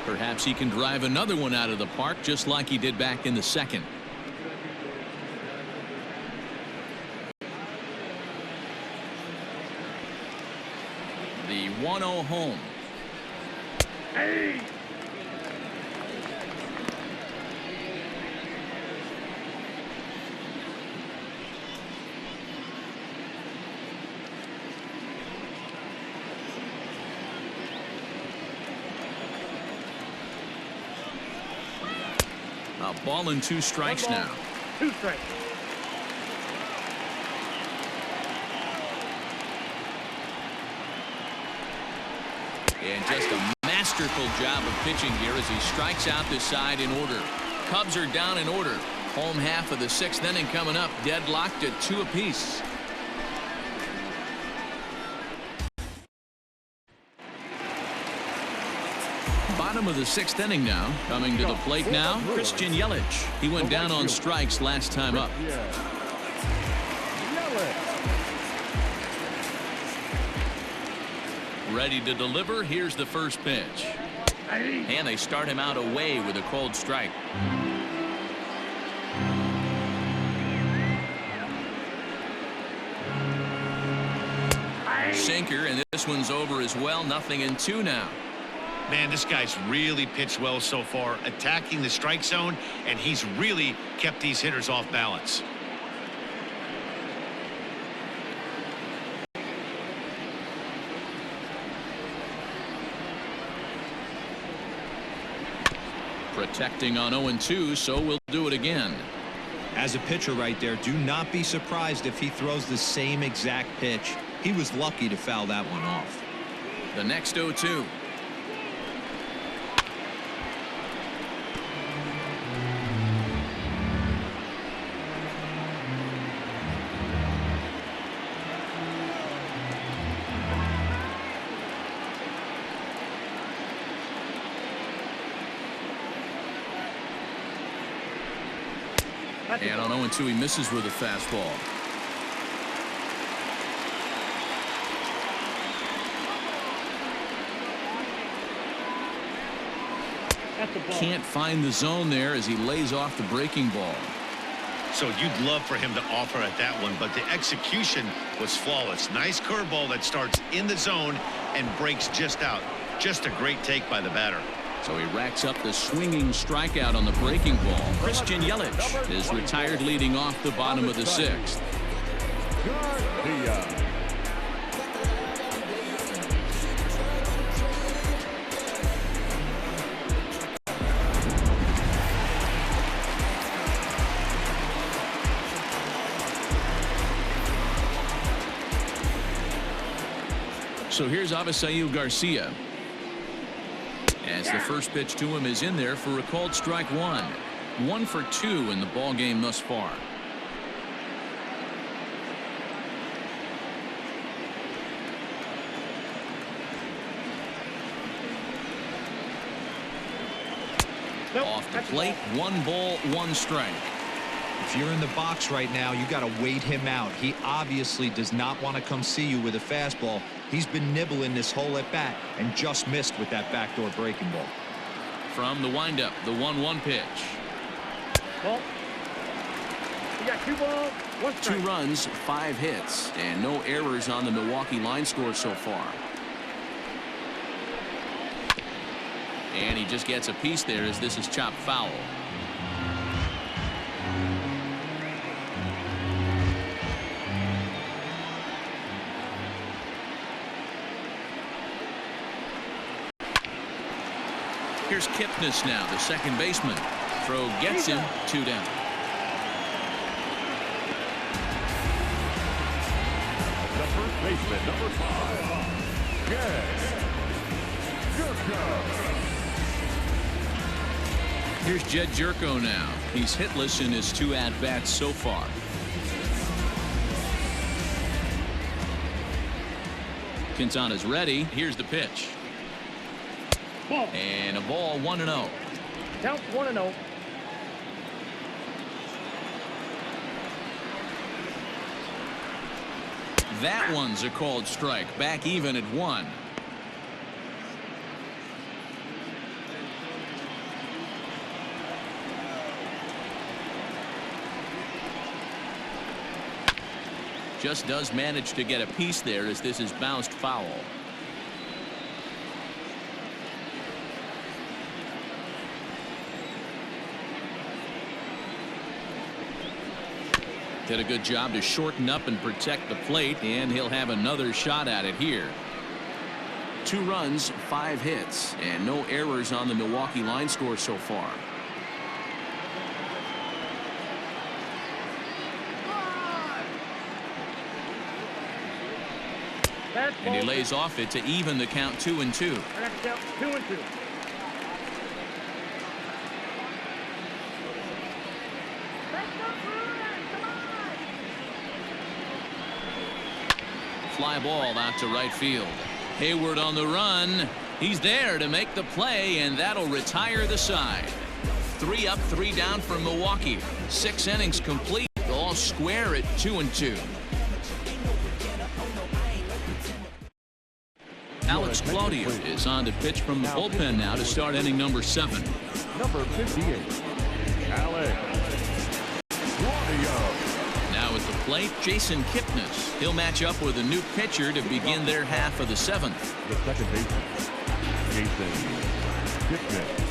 Perhaps he can drive another one out of the park just like he did back in the 2nd. The 1-0 home. Hey! A ball and 2 strikes 1 ball, now. 2 strikes. And just a masterful job of pitching here as he strikes out the side in order. Cubs are down in order. Home half of the 6th inning coming up, deadlocked at 2 apiece. Bottom of the 6th inning now. Coming to the plate now, Christian Yelich. He went down on strikes last time up. Ready to deliver. Here's the first pitch. And they start him out away with a cold strike. Sinker, and this one's over as well. 0-2 now. Man, this guy's really pitched well so far, attacking the strike zone, and he's really kept these hitters off balance. Protecting on 0-2, so we'll do it again. As a pitcher right there, do not be surprised if he throws the same exact pitch. He was lucky to foul that one off. The next 0-2. And on 0-2, he misses with a fastball. That's a ball. Can't find the zone there as he lays off the breaking ball. So you'd love for him to offer at that one, but the execution was flawless. Nice curveball that starts in the zone and breaks just out. Just a great take by the batter. So he racks up the swinging strikeout on the breaking ball. Christian Yelich is retired leading off the bottom of the sixth. So here's Avisail Garcia. As the first pitch to him is in there for a called strike one. 1 for 2 in the ball game thus far. Off the plate, 1 ball, 1 strike. If you're in the box right now, you got to wait him out. He obviously does not want to come see you with a fastball. He's been nibbling this whole at bat and just missed with that backdoor breaking ball. From the windup, the 1-1 pitch. Ball. We got 2 balls, 1 strike. 2 runs, 5 hits, and no errors on the Milwaukee line score so far. And he just gets a piece there as this is chopped foul. Here's Kipnis now, the second baseman. Throw gets him, 2 down. The first baseman, number 5. Yes. Here's Jed Jerko now. He's hitless in his 2 at-bats so far. Quintana's ready. Here's the pitch. Ball. And a ball, 1-0. Count 1-0. That one's a called strike. Back even at 1. Just does manage to get a piece there as this is bounced foul. Did a good job to shorten up and protect the plate, and he'll have another shot at it here. 2 runs, 5 hits, and no errors on the Milwaukee line score so far. And he lays off it to even the count 2-2. I got to count 2-2. Fly ball out to right field. Hayward on the run. He's there to make the play, and that'll retire the side. 3 up, 3 down for Milwaukee. 6 innings complete, all square at 2-2. Alex Claudio is on to pitch from the bullpen now to start inning number 7. Number 58, Alex Claudio. Now at the plate, Jason Kipnis. He'll match up with a new pitcher to begin their half of the 7th. The second baseman, Jason Kipnis.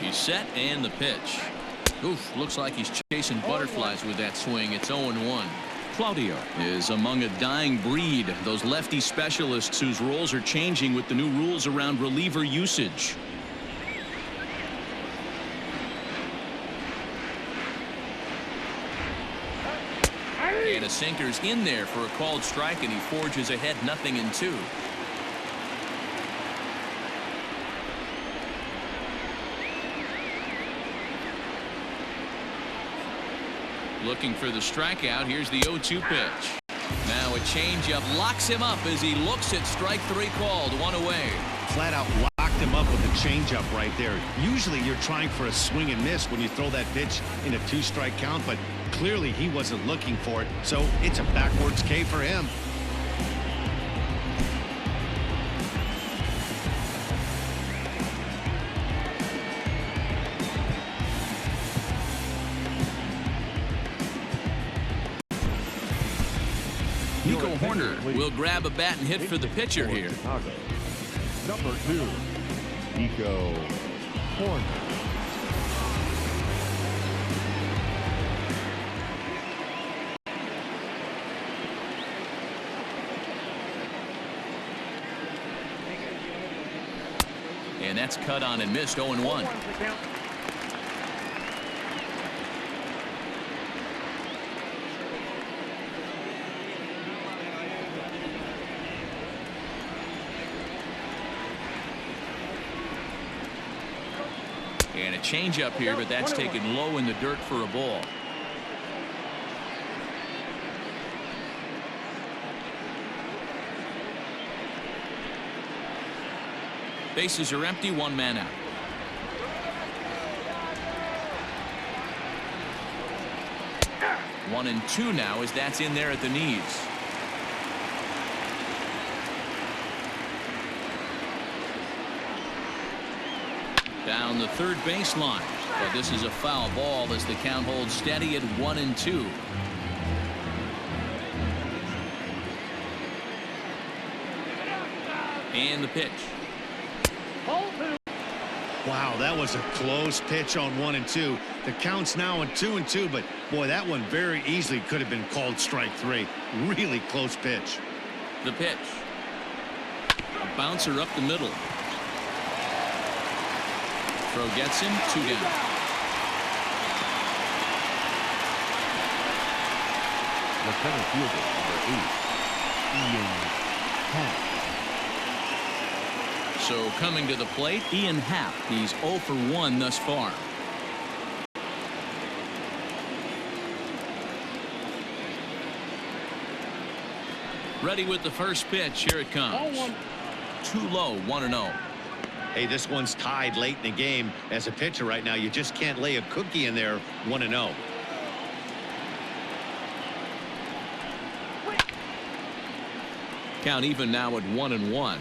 He's set and the pitch. Oof, looks like he's chasing butterflies with that swing. It's 0-1. Claudio is among a dying breed, those lefty specialists whose roles are changing with the new rules around reliever usage. And a sinker's in there for a called strike, and he forges ahead 0-2. Looking for the strikeout. Here's the 0-2 pitch. Now a changeup locks him up as he looks at strike 3 called. 1 away. Flat out locked him up with a changeup right there. Usually you're trying for a swing and miss when you throw that pitch in a 2-strike count, but clearly he wasn't looking for it, so it's a backwards K for him. Nico Horner will grab a bat and hit for the pitcher here. Chicago. Number 2, Nico Horner. And that's cut on and missed. 0-1. And a changeup here, but that's taken low in the dirt for a ball. Bases are empty, 1 man out. One and 2 now as that's in there at the knees. Down the third baseline, but this is a foul ball as the count holds steady at 1 and 2. And the pitch. Wow, that was a close pitch on 1 and 2. The count's now on 2 and 2, but boy, that one very easily could have been called strike 3. Really close pitch. The pitch. A bouncer up the middle. Throw gets him, 2 down. The center fielder, number 8, Ian Happ. So coming to the plate, Ian Happ. He's 0 for 1 thus far. Ready with the first pitch. Here it comes. Too low, 1-0. Hey, this one's tied late in the game. As a pitcher right now, you just can't lay a cookie in there. 1-0. Count even now at 1-1.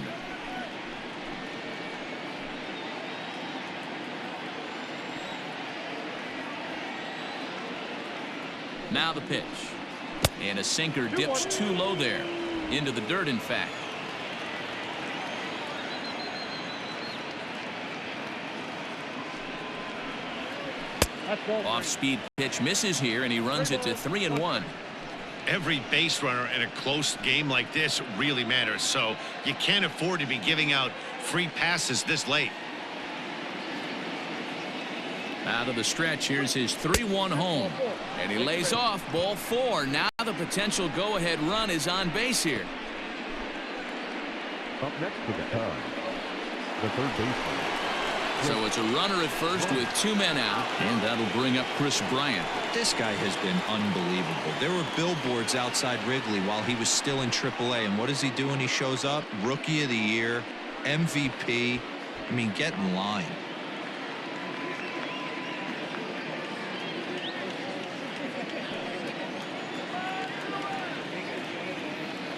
Now the pitch. And a sinker dips too low there. Into the dirt, in fact. Off-speed pitch misses here, and he runs it to 3-1. Every base runner in a close game like this really matters, so you can't afford to be giving out free passes this late. Out of the stretch, here's his 3-1 home. And he lays off, ball 4. Now the potential go-ahead run is on base here. Up next to the Cubs, the third baseman. So it's a runner at first with 2 men out, and that'll bring up Chris Bryant. This guy has been unbelievable. There were billboards outside Wrigley while he was still in AAA, and what does he do when he shows up? Rookie of the Year, MVP. I mean, get in line.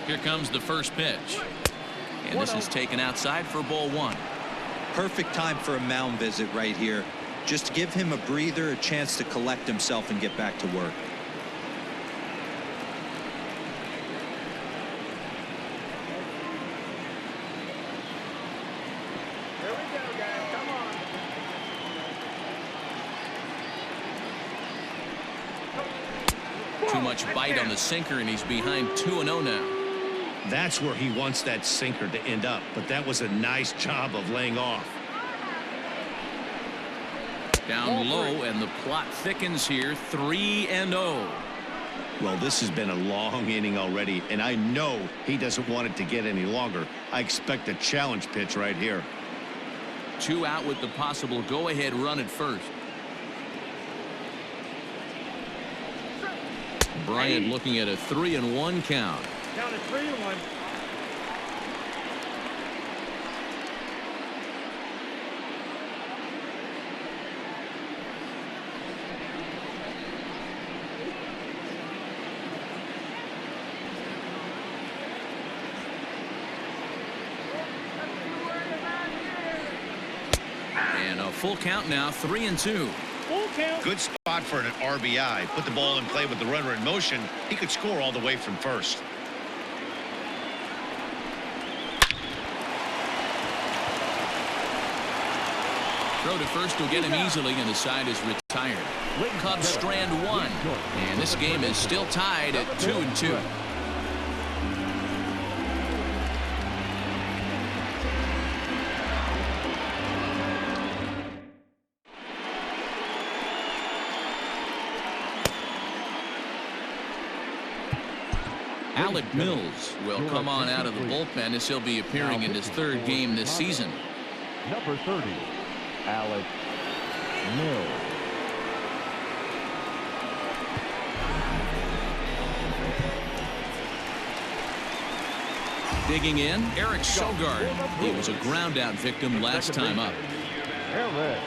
Here comes the first pitch. And this is taken outside for ball 1. Perfect time for a mound visit right here. Just give him a breather, a chance to collect himself and get back to work. Here we go, guys. Come on. Too much bite on the sinker, and he's behind 2-0 now. That's where he wants that sinker to end up, but that was a nice job of laying off. Down low, and the plot thickens here, 3-0. Well, this has been a long inning already, and I know he doesn't want it to get any longer. I expect a challenge pitch right here. 2 out with the possible go-ahead run at first. Bryant looking at a 3-1 count. Count it 3-1. full count now, 3-2. Full count. Good spot for an RBI. Put the ball in play with the runner in motion. He could score all the way from first. Throw to first will get him easily, and the side is retired. Cubs strand one, and this game is still tied at 2-2. Alec Mills will come on out of the bullpen as he'll be appearing in his third game this season. Number 30, Alec Mills. Digging in, Eric Sogard. He was a ground-out victim last time up. Eric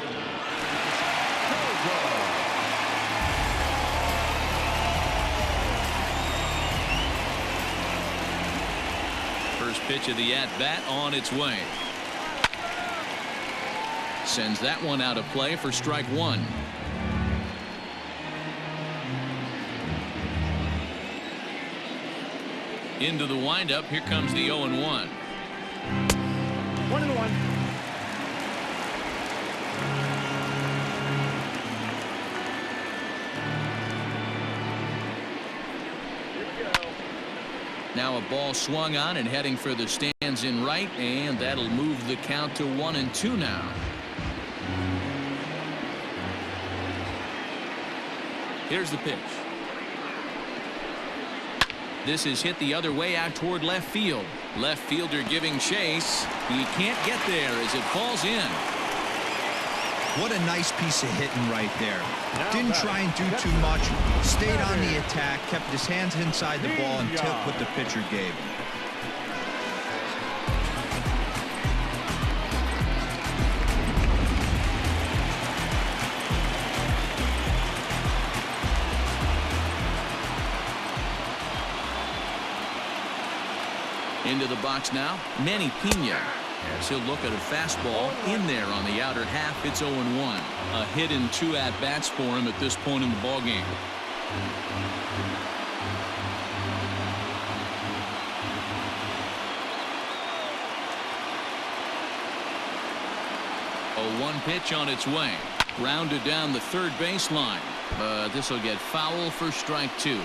First pitch of the at-bat on its way. Sends that one out of play for strike one. Into the windup. Here comes the 0-1. 1-1. Now a ball swung on and heading for the stands in right, and that'll move the count to 1-2 now. Here's the pitch. This is hit the other way out toward left field. Left fielder giving chase. He can't get there as it falls in. What a nice piece of hitting right there. Didn't try and do too much. Stayed on the attack, kept his hands inside the ball and took what the pitcher gave him. Into the box now, Manny Pena. As he'll look at a fastball in there on the outer half. It's 0-1. A hit in 2 at-bats for him at this point in the ballgame. A 1 pitch on its way. Grounded down the third baseline. This will get foul for strike 2.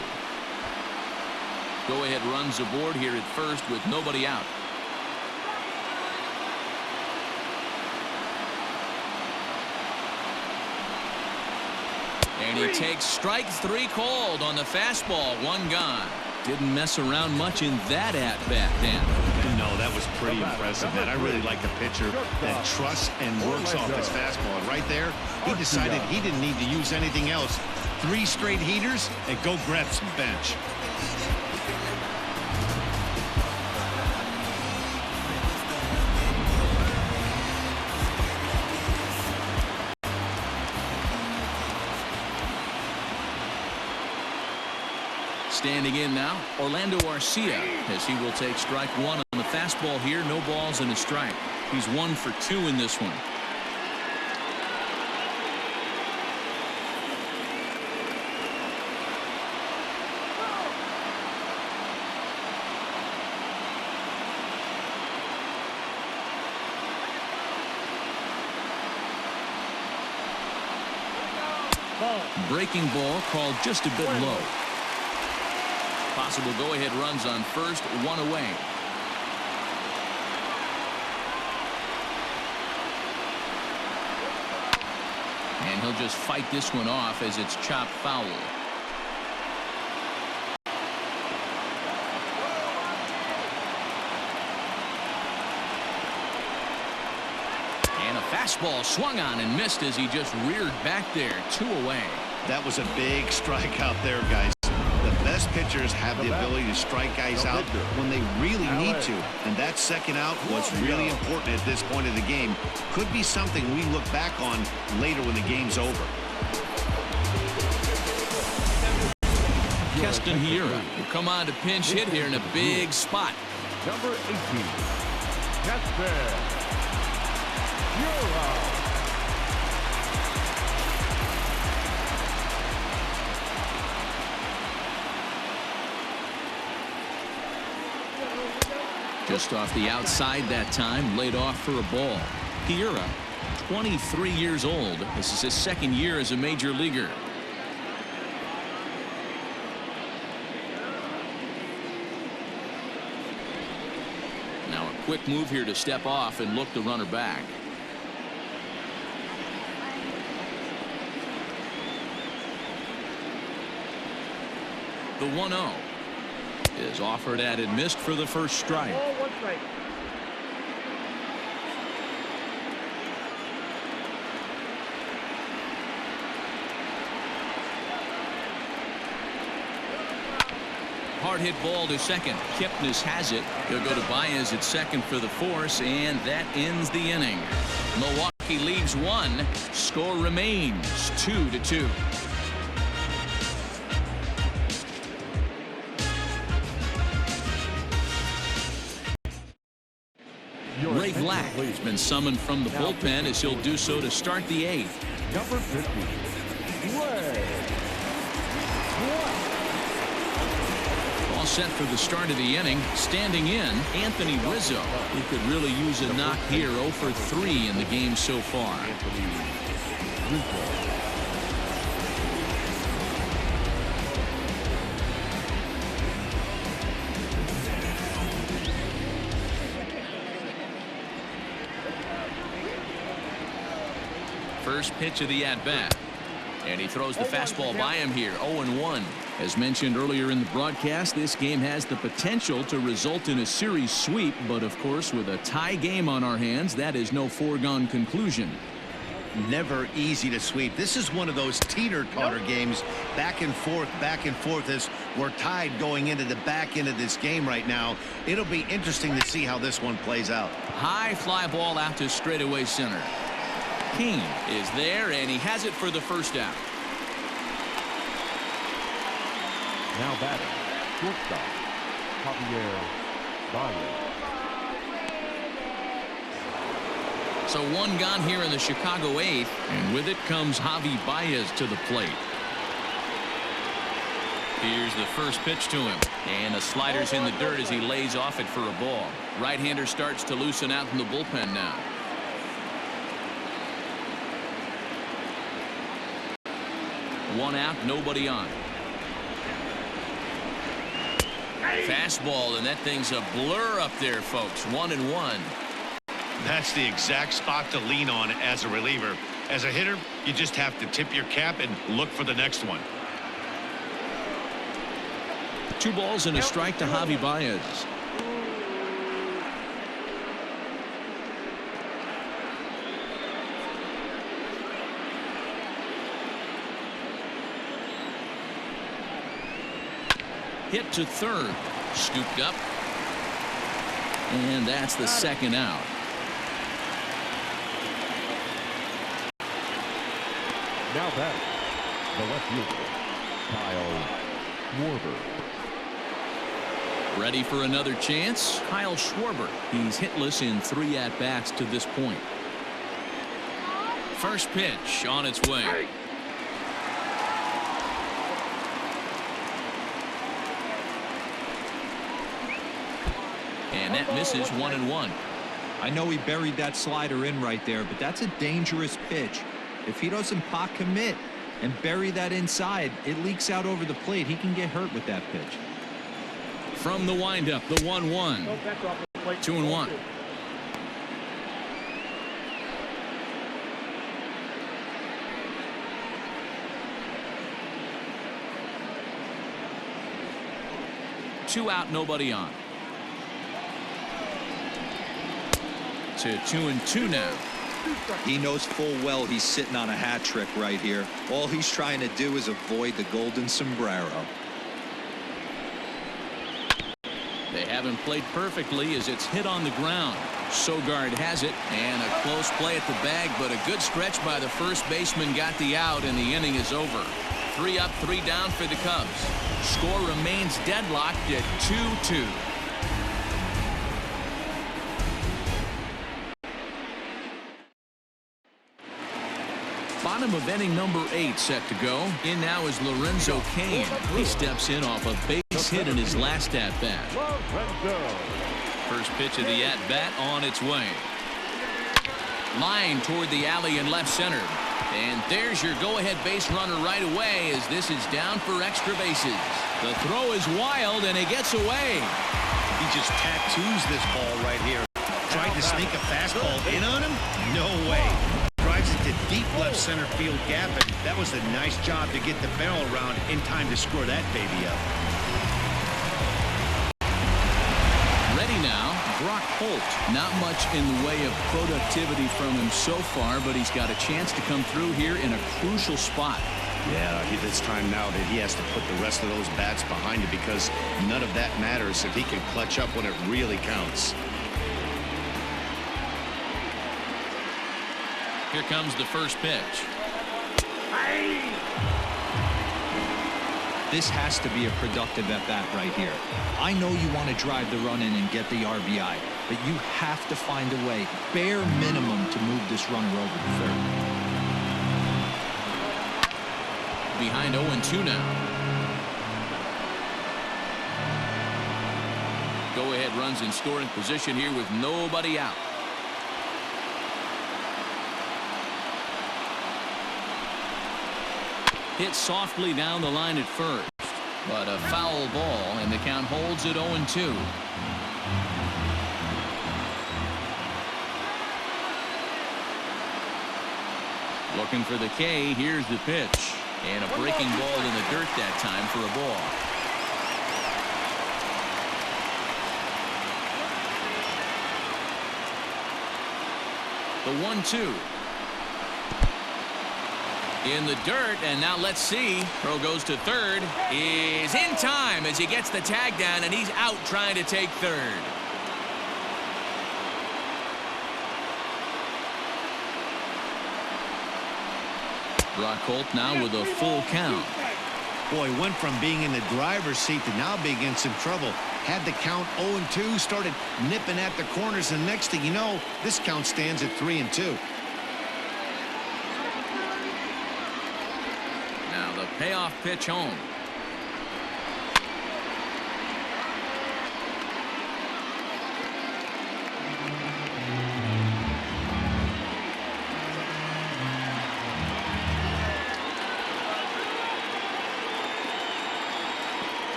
Go-ahead runs aboard here at first with nobody out. And he takes strike 3 called on the fastball. 1 gone. Didn't mess around much in that at-bat, Dan. No, that was pretty impressive, man. I really like a pitcher that trusts and works off his fastball. And right there, he decided he didn't need to use anything else. 3 straight heaters and go grab some bench. Standing in now, Orlando Arcia, as he will take strike 1 on the fastball here. No balls and a strike. He's 1 for 2 in this one. Breaking ball called just a bit low. Possible go-ahead runs on first, 1 away. And he'll just fight this one off as it's chopped foul. And a fastball swung on and missed as he just reared back there. 2 away. That was a big strikeout there, guys. The best pitchers have the ability to strike guys out when they really need to. And that second out was really important at this point of the game. Could be something we look back on later when the game's over. Keston Hiura will come on to pinch hit here in a big spot. Number 18, Keston Hiura. Just off the outside that time, laid off for a ball. Hiura, 23 years old. This is his second year as a major leaguer. Now a quick move here to step off and look the runner back. The 1-0 is offered at and missed for the first strike. Ball, 1 strike. Hard hit ball to second. Kipnis has it. He'll go to Baez at second for the force, and that ends the inning. Milwaukee leaves 1. Score remains 2-2. Ray Glack has been summoned from the bullpen as he'll do so to start the 8th. Number 50, Ray. All set for the start of the inning. Standing in, Anthony Rizzo. He could really use a knock here. 0 for 3 in the game so far. Anthony Rizzo. First pitch of the at-bat. And he throws the fastball by him here. 0-1. As mentioned earlier in the broadcast, this game has the potential to result in a series sweep. But, of course, with a tie game on our hands, that is no foregone conclusion. Never easy to sweep. This is one of those teeter-totter games. Back and forth as we're tied going into the back end of this game right now. It'll be interesting to see how this one plays out. High fly ball out to straightaway center. King is there, and he has it for the first out. Now batting, shortstop, Javier Baez. So 1 gone here in the Chicago 8th, and with it comes Javi Baez to the plate. Here's the first pitch to him, and the slider's in the dirt as he lays off it for a ball. Right-hander starts to loosen out in the bullpen now. One out, nobody on. Fastball, and that thing's a blur up there, folks. 1-1. That's the exact spot to lean on as a reliever. As a hitter, you just have to tip your cap and look for the next one. 2 balls and a strike to Javi Baez. Hit to third. Scooped up. And that's the second out. Now batting, the left fielder, Kyle Schwarber. Ready for another chance? Kyle Schwarber. He's hitless in 3 at-bats to this point. First pitch on its way. And that misses. 1-1. I know he buried that slider in right there, but that's a dangerous pitch. If he doesn't pot commit and bury that inside, it leaks out over the plate. He can get hurt with that pitch. From the windup, the 1-1. 2-1. Two out, nobody on. To 2-2 now. He knows full well he's sitting on a hat trick right here. All he's trying to do is avoid the golden sombrero. They haven't played perfectly as it's hit on the ground. Sogard has it, and a close play at the bag, but a good stretch by the first baseman got the out, and the inning is over. 3 up, 3 down for the Cubs. Score remains deadlocked at 2-2. Bottom of inning number 8 set to go. In now is Lorenzo Cain. He steps in off a base hit in his last at-bat. First pitch of the at-bat on its way. Line toward the alley in left center. And there's your go-ahead base runner right away as this is down for extra bases. The throw is wild, and it gets away. He just tattoos this ball right here. Tried to sneak a fastball in on him? No way. Drives it to deep left center field gap, and that was a nice job to get the barrel around in time to score that baby up. Ready now, Brock Holt. Not much in the way of productivity from him so far, but he's got a chance to come through here in a crucial spot. Yeah, it's time now that he has to put the rest of those bats behind it because none of that matters if he can clutch up when it really counts. Here comes the first pitch. This has to be a productive at-bat right here. I know you want to drive the run in and get the RBI, but you have to find a way, bare minimum, to move this runner over to third. Behind 0-2 now. Go-ahead runs in scoring position here with nobody out. Hit softly down the line at first, but a foul ball, and the count holds at 0-2. Looking for the K. Here's the pitch, and a breaking ball in the dirt that time for a ball. The 1-2. In the dirt, and now let's see. Throw goes to third. Is in time as he gets the tag down, and he's out trying to take third. Brock Holt now with a full count. Boy, went from being in the driver's seat to now being in some trouble. Had the count 0-2, started nipping at the corners, and next thing you know, this count stands at 3-2. Now the payoff pitch home.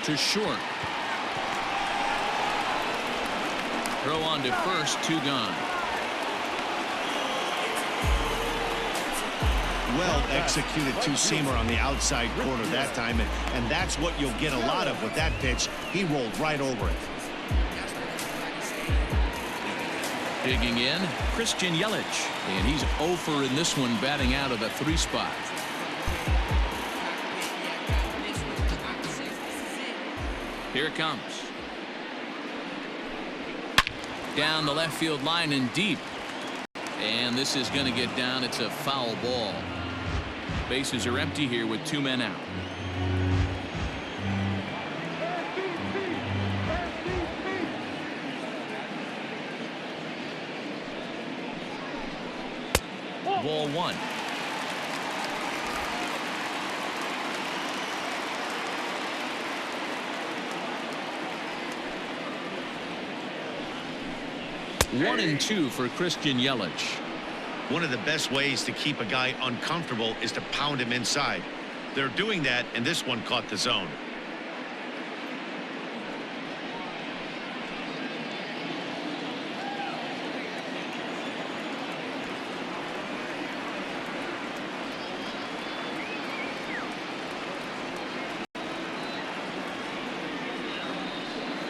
To short. Throw on to first, 2 gone. Well executed two-seamer on the outside corner that time, and that's what you'll get a lot of with that pitch. He rolled right over it. Digging in, Christian Yelich, and he's 0 for in this one, batting out of the 3 spot. Here it comes. Down the left field line and deep. And this is going to get down. It's a foul ball. Bases are empty here with 2 men out. Ball 1. One and 2 for Christian Yelich. One of the best ways to keep a guy uncomfortable is to pound him inside. They're doing that, and this one caught the zone.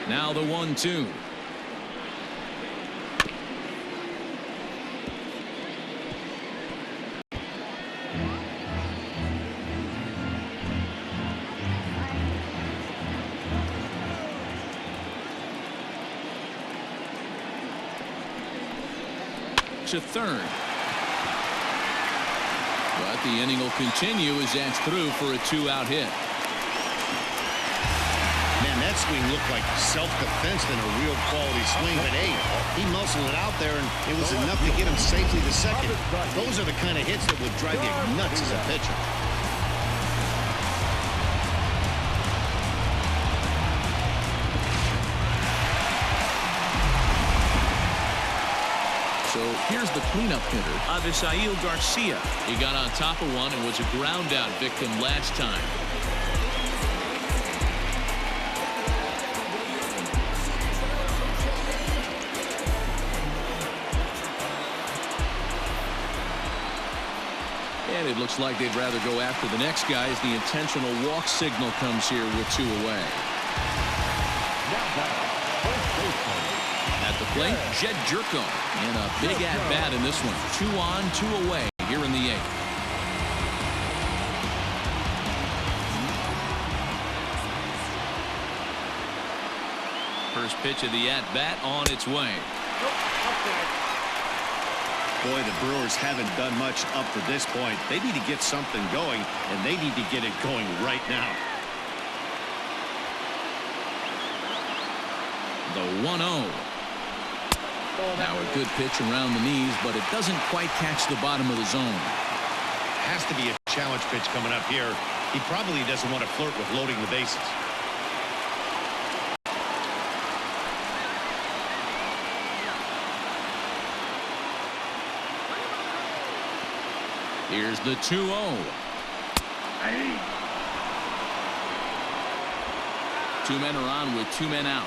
Now the 1-2. To third. But the inning will continue as that's through for a 2-out hit. Man, that swing looked like self-defense than a real quality swing, but hey, he muscled it out there, and it was enough to get him safely to second. Those are the kind of hits that would drive you nuts as a pitcher. Here's the cleanup hitter, Avisail Garcia. He got on top of one and was a ground out victim last time. And it looks like they'd rather go after the next guy as the intentional walk signal comes here with 2 away. At the plate, Jed Jerko. And a big at-bat in this one. 2 on, 2 away here in the 8th. First pitch of the at-bat on its way. Boy, the Brewers haven't done much up to this point. They need to get something going, and they need to get it going right now. The 1-0. Now a good pitch around the knees, but it doesn't quite catch the bottom of the zone. Has to be a challenge pitch coming up here. He probably doesn't want to flirt with loading the bases. Here's the 2-0. 2 men are on with 2 men out.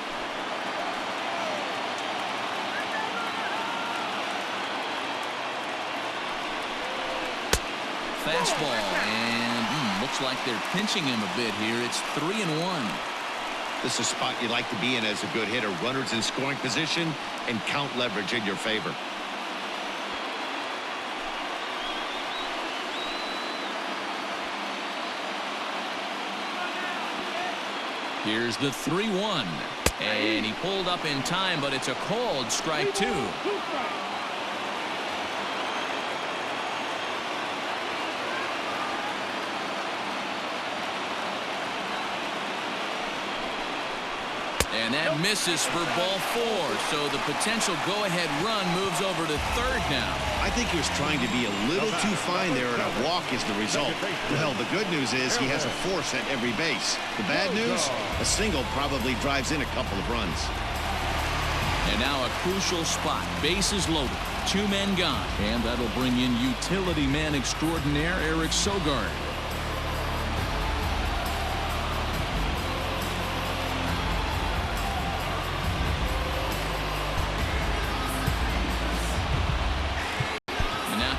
Fastball, and looks like they're pinching him a bit here. It's 3-1. This is a spot you like to be in as a good hitter. Runners in scoring position and count leverage in your favor. Here's the 3-1. And he pulled up in time, but it's a called strike 2. And that misses for ball 4. So the potential go-ahead run moves over to third now. I think he was trying to be a little too fine there, and a walk is the result. Well, the good news is he has a force at every base. The bad news, a single probably drives in a couple of runs. And now a crucial spot. Bases loaded. 2 men gone. And that'll bring in utility man extraordinaire Eric Sogard.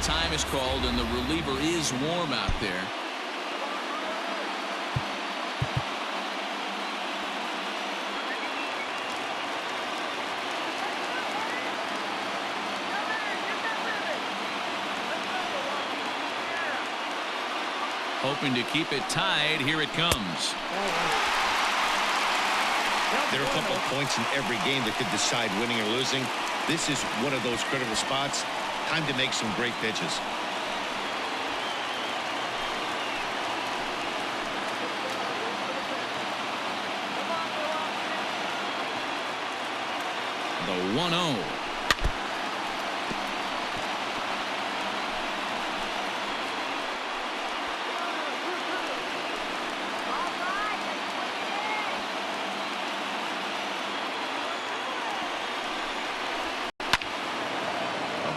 Time is called, and the reliever is warm out there. Hoping to keep it tied. Here it comes. There are a couple of points in every game that could decide winning or losing. This is one of those critical spots. Time to make some great pitches. The 1-0.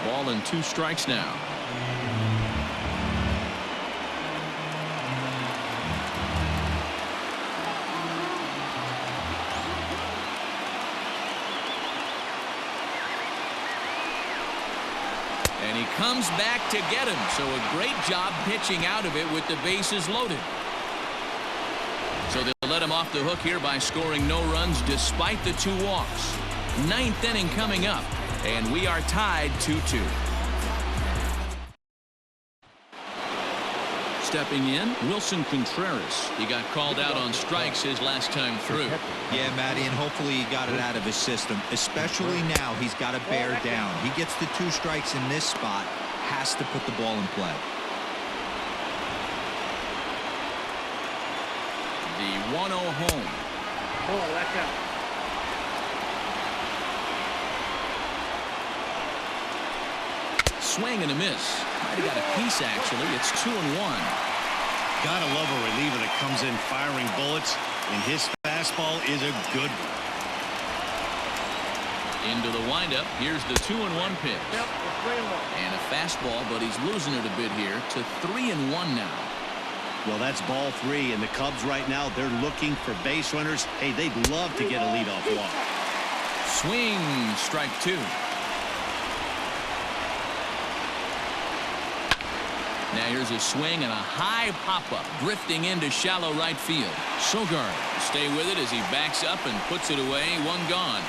Ball and 2 strikes now. And he comes back to get him. So a great job pitching out of it with the bases loaded. So they'll let him off the hook here by scoring no runs despite the 2 walks. 9th inning coming up. And we are tied 2-2. Stepping in, Wilson Contreras. He got called out on strikes his last time through. Yeah, Matty, and hopefully he got it out of his system. Especially now, he's got to bear down. He gets the 2 strikes in this spot, has to put the ball in play. The 1-0 home. Oh, that's out. Swing and a miss. Might have got a piece, actually. It's 2-1. Gotta love a reliever that comes in firing bullets, and his fastball is a good one. Into the windup. Here's the 2-1 pitch. Yep, it's 3-1. And a fastball, but he's losing it a bit here to 3-1 now. Well, that's ball 3, and the Cubs right now, they're looking for base runners. Hey, they'd love to get a leadoff walk. Swing, strike 2. Now here's a swing and a high pop-up drifting into shallow right field. Sogard will stay with it as he backs up and puts it away. One gone.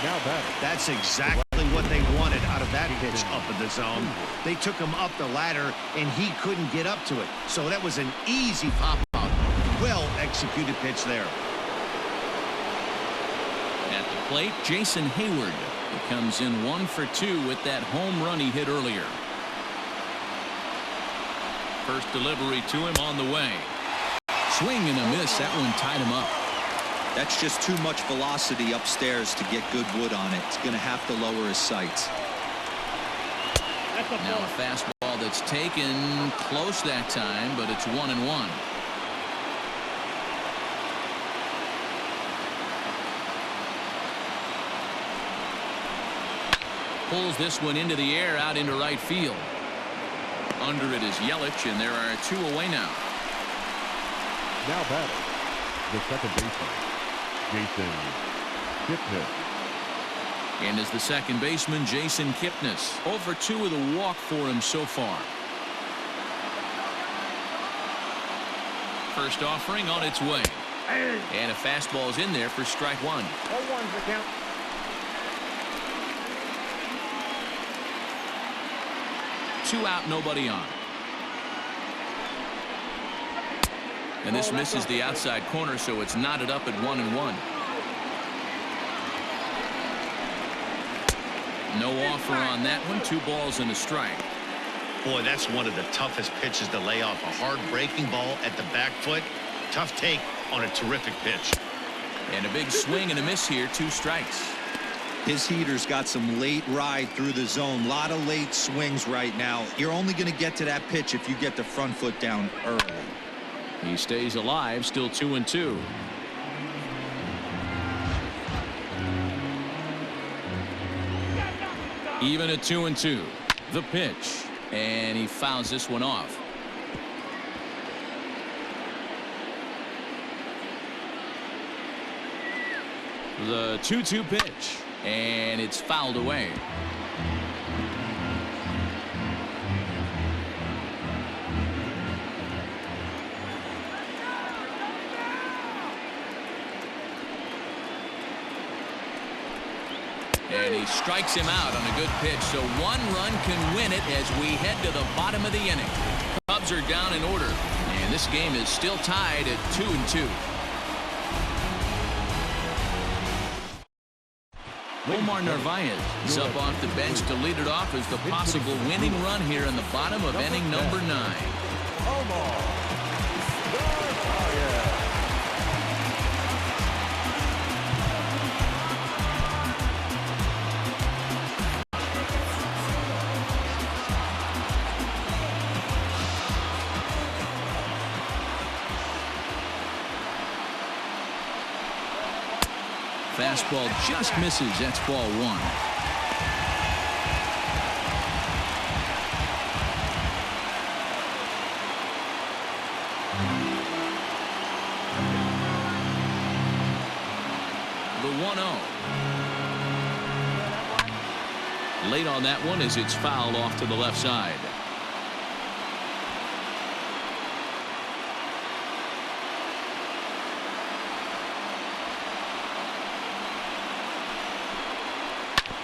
Now batting. That's exactly what they wanted out of that pitch up in the zone. They took him up the ladder, and he couldn't get up to it. So that was an easy pop-out. Well-executed pitch there. At the plate, Jason Hayward. He comes in 1 for 2 with that home run he hit earlier. First delivery to him on the way. Swing and a miss. That one tied him up. That's just too much velocity upstairs to get good wood on it. It's going to have to lower his sights. Now a fastball that's taken close that time, but it's 1-1. Pulls this one into the air out into right field. Under it is Yelich, and there are 2 away now. Now batting. The second baseman, Jason Kipnis. And as the second baseman, Jason Kipnis. 0 for 2 with a walk for him so far. First offering on its way. And a fastball's in there for strike 1. 0-1's the count. Two out, nobody on. And this misses the outside corner, so it's knotted up at 1-1. No offer on that one. 2 balls and a strike. Boy, that's one of the toughest pitches to lay off. A hard breaking ball at the back foot. Tough take on a terrific pitch. And a big swing and a miss here. 2 strikes. His heater's got some late ride through the zone. A lot of late swings right now. You're only going to get to that pitch if you get the front foot down early. He stays alive, still 2-2. Even at 2-2. The pitch. And he fouls this one off. The 2-2 pitch. And it's fouled away. And he strikes him out on a good pitch. So 1 run can win it as we head to the bottom of the inning. Cubs are down in order. And this game is still tied at 2-2. Omar Narvaez is up off the bench to lead it off as the possible winning run here in the bottom of inning number 9. Omar Narvaez. Fastball just misses. That's ball 1. The 1-0. Late on that one as it's fouled off to the left side.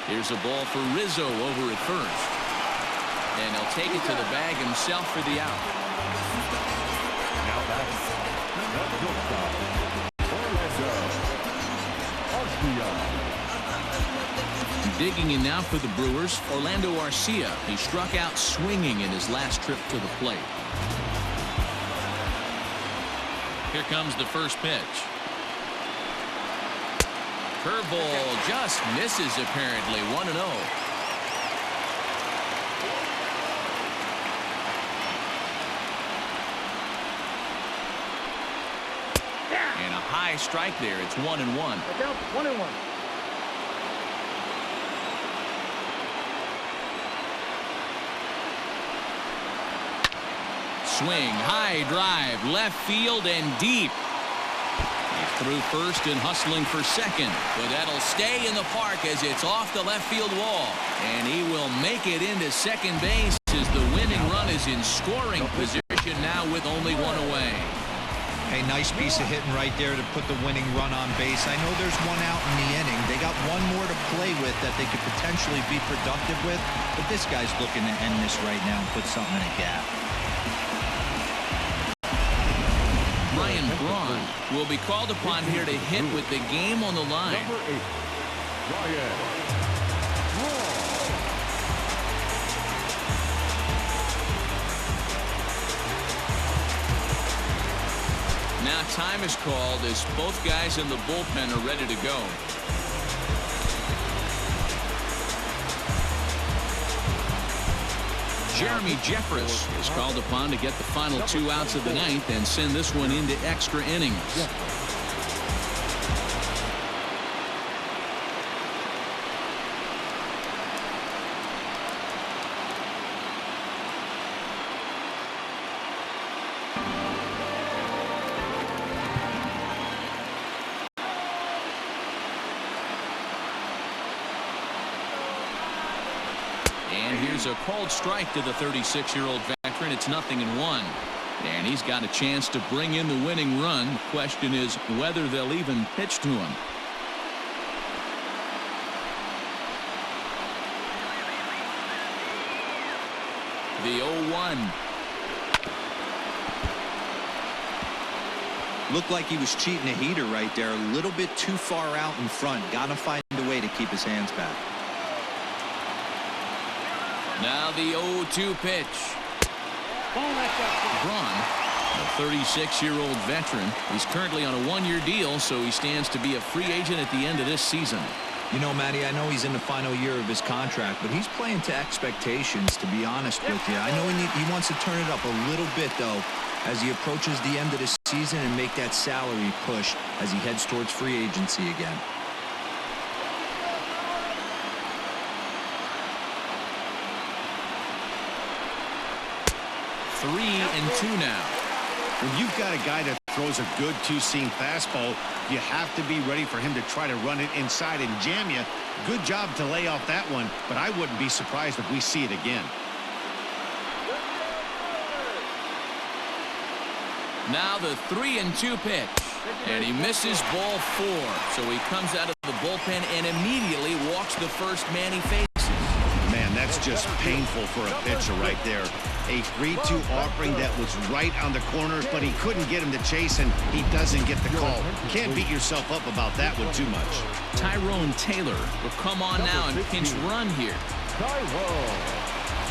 Here's a ball for Rizzo over at first. And he'll take it to the bag himself for the out. Now batting. Digging in now for the Brewers, Orlando Arcia. He struck out swinging in his last trip to the plate. Here comes the first pitch. Curveball just misses apparently. 1-0. And a high strike there. It's 1-1. Look out, 1-1. Swing, high drive, left field and deep. He's through first and hustling for second, but that'll stay in the park as it's off the left field wall. And he will make it into second base as the winning run is in scoring position now with only one away. A nice piece of hitting right there to put the winning run on base. I know there's one out in the inning. They got one more to play with that they could potentially be productive with, but this guy's looking to end this right now and put something in a gap. Ryan Braun will be called upon here to hit with the game on the line. Number 8, Ryan Braun. Now time is called as both guys in the bullpen are ready to go. Jeremy Jeffress is called upon to get the final 2 outs of the ninth and send this one into extra innings. And here's a called strike to the 36-year-old veteran. It's 0-1. And he's got a chance to bring in the winning run. The question is whether they'll even pitch to him. The 0-1. Looked like he was cheating a heater right there. A little bit too far out in front. Gotta find a way to keep his hands back. Now the 0-2 pitch. Braun, a 36-year-old veteran. He's currently on a 1-year deal, so he stands to be a free agent at the end of this season. You know, Matty, I know he's in the final year of his contract, but he's playing to expectations, to be honest with you. I know he wants to turn it up a little bit, though, as he approaches the end of the season and make that salary push as he heads towards free agency again. Three and two now. When you've got a guy that throws a good two-seam fastball, you have to be ready for him to try to run it inside and jam you. Good job to lay off that one, but I wouldn't be surprised if we see it again. Now the 3-2 pitch, and he misses ball 4. So he comes out of the bullpen and immediately walks the first man he faces. Man, that's just painful for a pitcher right there. A 3-2 offering that was right on the corner, but he couldn't get him to chase, and he doesn't get the call. Can't beat yourself up about that one too much. Tyrone Taylor will come on now and pinch run here.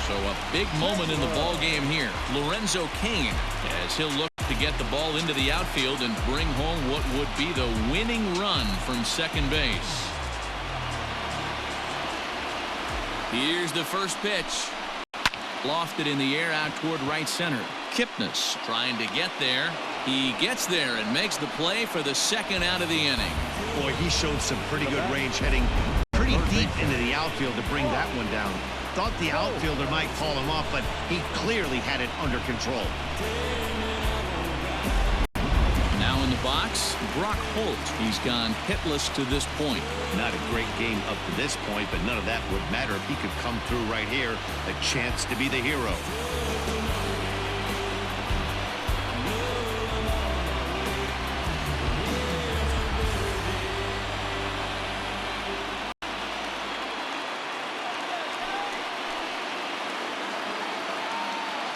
So a big moment in the ball game here. Lorenzo Cain, as he'll look to get the ball into the outfield and bring home what would be the winning run from second base. Here's the first pitch. Lofted in the air out toward right center. Kipnis trying to get there. He gets there and makes the play for the second out of the inning. Boy, he showed some pretty good range, heading pretty deep into the outfield to bring that one down. Thought the outfielder might call him off, but he clearly had it under control. Now in the box, Brock Holt. He's gone hitless to this point. Not a great game up to this point, but none of that would matter if he could come through right here. A chance to be the hero.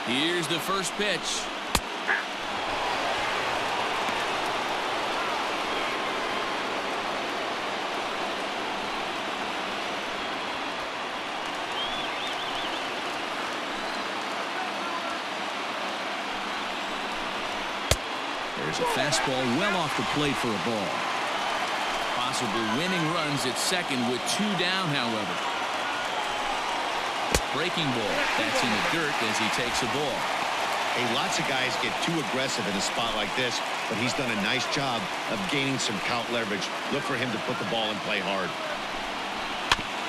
Here's the first pitch. There's a fastball well off the plate for a ball. Possible winning runs at second with 2 down, however. Breaking ball. That's in the dirt as he takes a ball. Hey, lots of guys get too aggressive in a spot like this, but he's done a nice job of gaining some count leverage. Look for him to put the ball in play hard.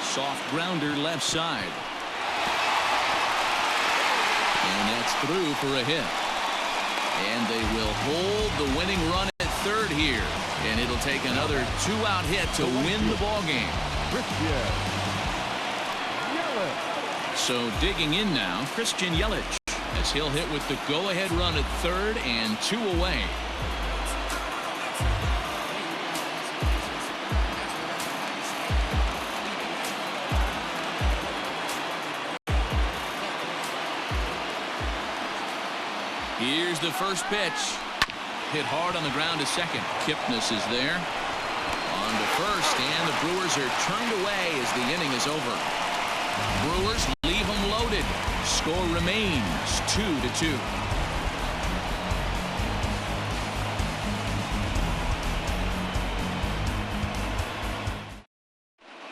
Soft grounder left side. And that's through for a hit. And they will hold the winning run at third here. And it'll take another two-out hit to win the ball game. So digging in now, Christian Yelich, as he'll hit with the go-ahead run at third and 2 away. Here's the first pitch. Hit hard on the ground to second. Kipnis is there. On to first, and the Brewers are turned away as the inning is over. Brewers leave them loaded. Score remains 2-2.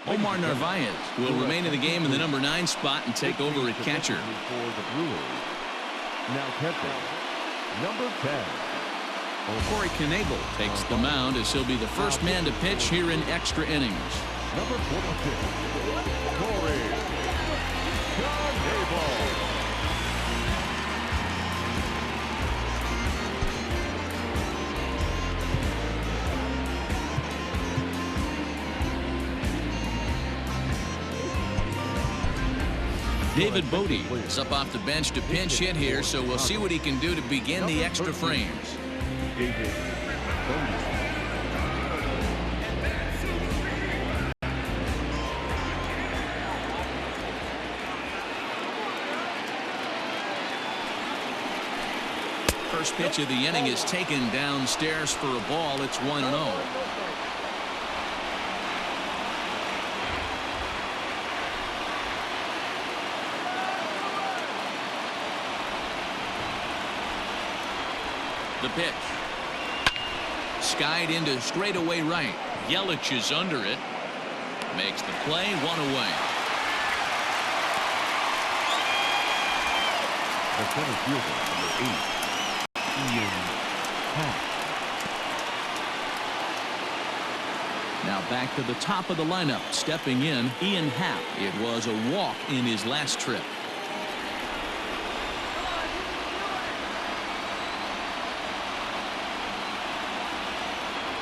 Omar Narvaez will remain in the game in the number 9 spot and take over at catcher. For the Brewers. Now catching, number 10. Corey Knebel takes the mound as he'll be the first man to pitch here in extra innings. Number 46, Corey Knebel. David Bodie is up off the bench to pinch hit here, so we'll see what he can do to begin the extra frames. David Bodie. First pitch of the inning is taken downstairs for a ball. It's 1-0. The pitch. Skied into straightaway right. Yelich is under it. Makes the play, 1 away. The center fielder, number 8, Ian Happ. Now back to the top of the lineup. Stepping in, Ian Happ. It was a walk in his last trip.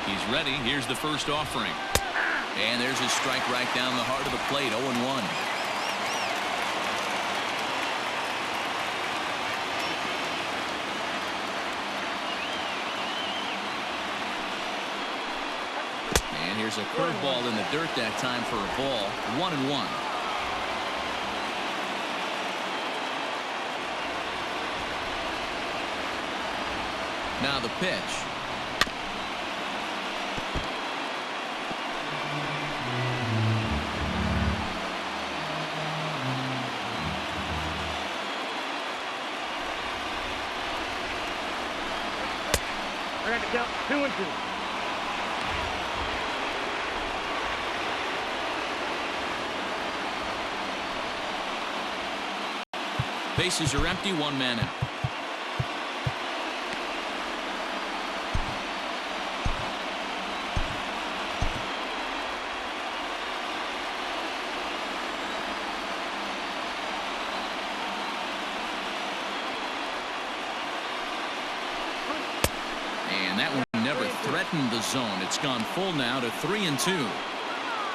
He's ready. Here's the first offering. And there's his strike right down the heart of the plate. 0-1. And here's a curveball in the dirt that time for a ball. 1-1. Now the pitch. I got to count 2-2. Bases are empty, 1 man out. And that one never threatened the zone. It's gone full now to 3-2.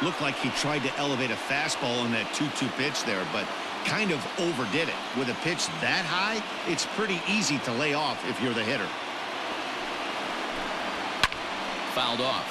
Looked like he tried to elevate a fastball on that 2-2 pitch there, but kind of overdid it. With a pitch that high, it's pretty easy to lay off if you're the hitter. Fouled off.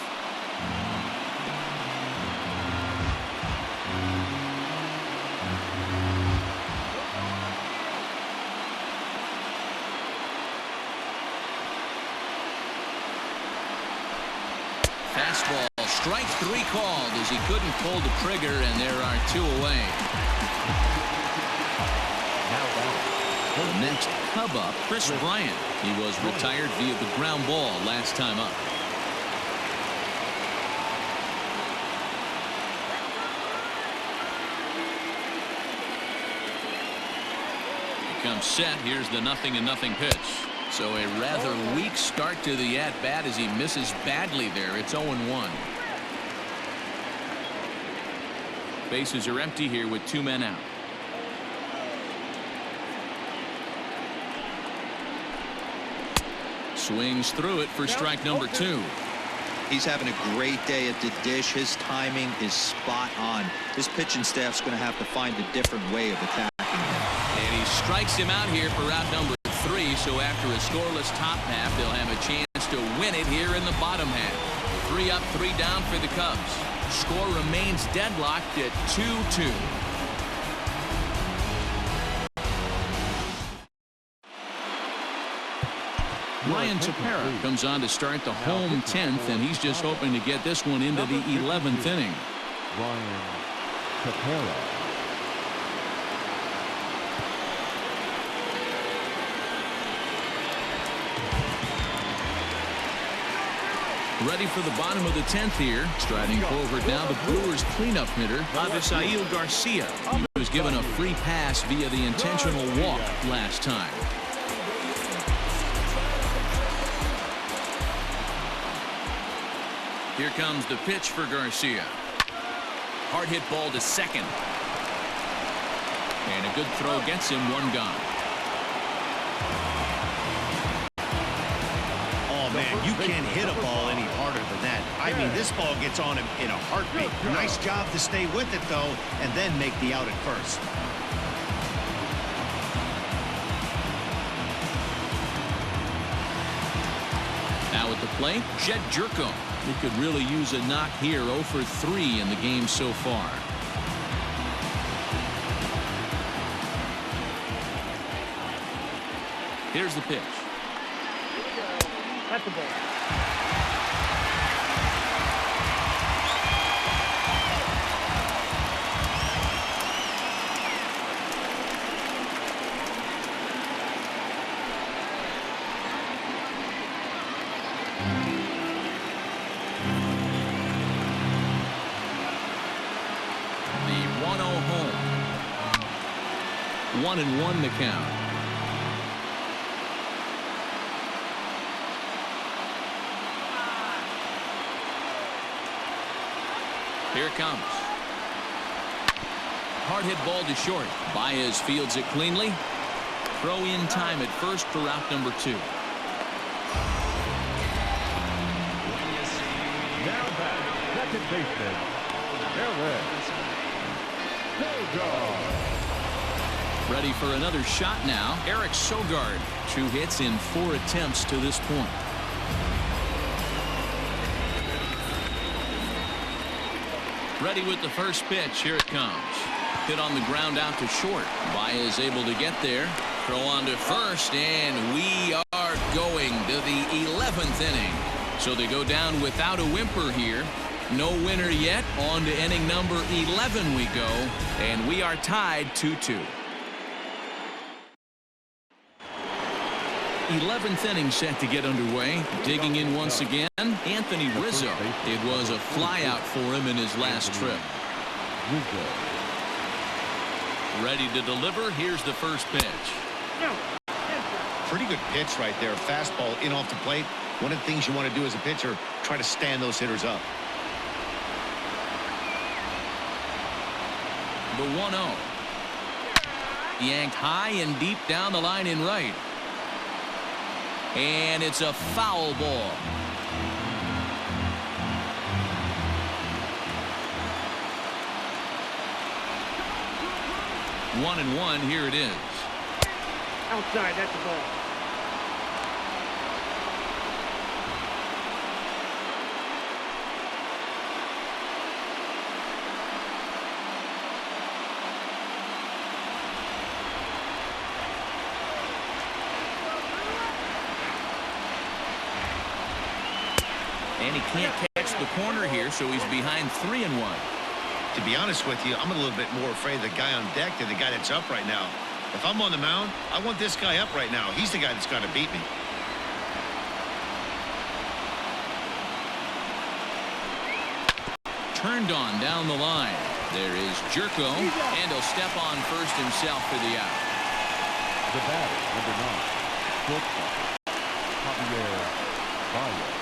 Fastball, strike 3 called as he couldn't pull the trigger, and there are 2 away. The next Cub up, Chris Bryant. He was retired via the ground ball last time up. comes set. Here's the 0-0 pitch. So a rather weak start to the at-bat as he misses badly there. It's 0-1. Bases are empty here with 2 men out. Swings through it for strike number 2. He's having a great day at the dish. His timing is spot on. His pitching staff's going to have to find a different way of attacking him. And he strikes him out here for out number 3. So after a scoreless top half, they'll have a chance to win it here in the bottom half. 3 up, 3 down for the Cubs. Score remains deadlocked at 2-2. Ryan Tepera comes on to start the home 10th, and he's just hoping to get this one into the 11th inning. Ryan Tepera. Ready for the bottom of the 10th here. Striding forward now, the Brewers cleanup hitter, Avisail Garcia. He was given a free pass via the intentional walk last time. Here comes the pitch for Garcia. Hard hit ball to second. And a good throw gets him 1 gone. Oh, man, you can't hit a ball any harder than that. I mean, this ball gets on him in a heartbeat. Nice job to stay with it, though, and then make the out at first. Now at the plate, Jed Jerko. He could really use a knock here. 0 for 3 in the game so far. Here's the pitch. That's the ball. The 1-0 home. 1-1 the count. Here it comes. Hard hit ball to short. Baez fields it cleanly. Throw in time at first for out number 2. Now back, second baseman, Eric Sogard. Ready for another shot now. Eric Sogard. 2 hits in 4 attempts to this point. Ready with the first pitch. Here it comes. Hit on the ground out to short. Baez able to get there. Throw on to first, and we are going to the 11th inning. So they go down without a whimper here. No winner yet. On to inning number 11 we go, and we are tied 2-2. 11th inning set to get underway. Digging in once again, Anthony Rizzo. It was a flyout for him in his last trip. Ready to deliver. Here's the first pitch. Pretty good pitch right there. Fastball in off the plate. One of the things you want to do as a pitcher, try to stand those hitters up. The 1-0. Yanked high and deep down the line in right. And it's a foul ball. One and one. Here it is. Outside, that's the ball. And he can't catch the corner here, so he's behind 3-1. To be honest with you, I'm a little bit more afraid of the guy on deck than the guy that's up right now. If I'm on the mound, I want this guy up right now. He's the guy that's got to beat me. Turned on down the line. There is Jerko, and he'll step on first himself for the out. The batter, number 9, shortstop, Javier Baez.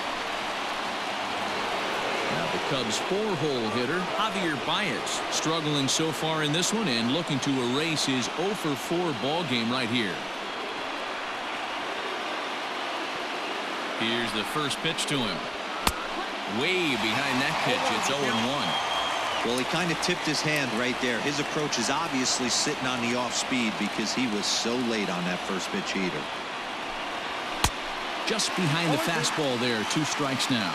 Now the Cubs' 4-hole hitter, Javier Baez, struggling so far in this one and looking to erase his 0-for-4 ball game right here. Here's the first pitch to him. Way behind that pitch. It's 0-1. Well, he kind of tipped his hand right there. His approach is obviously sitting on the off speed because he was so late on that first pitch heater. Just behind the fastball there. 2 strikes now.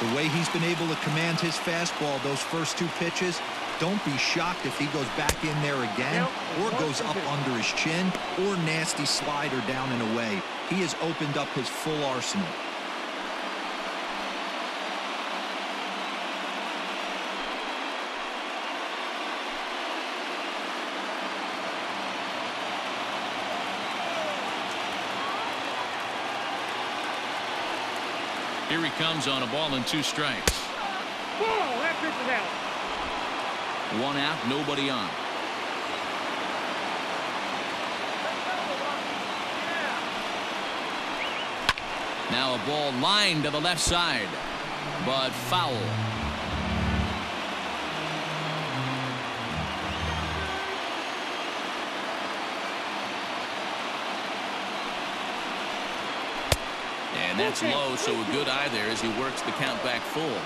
The way he's been able to command his fastball those first 2 pitches, don't be shocked if he goes back in there again or goes up under his chin or nasty slider down and away. He has opened up his full arsenal. Here he comes on a ball and 2 strikes. Whoa, that pitch is out. 1 out, nobody on. Now a ball lined to the left side, but foul. And that's low, so a good eye there as he works the count back full.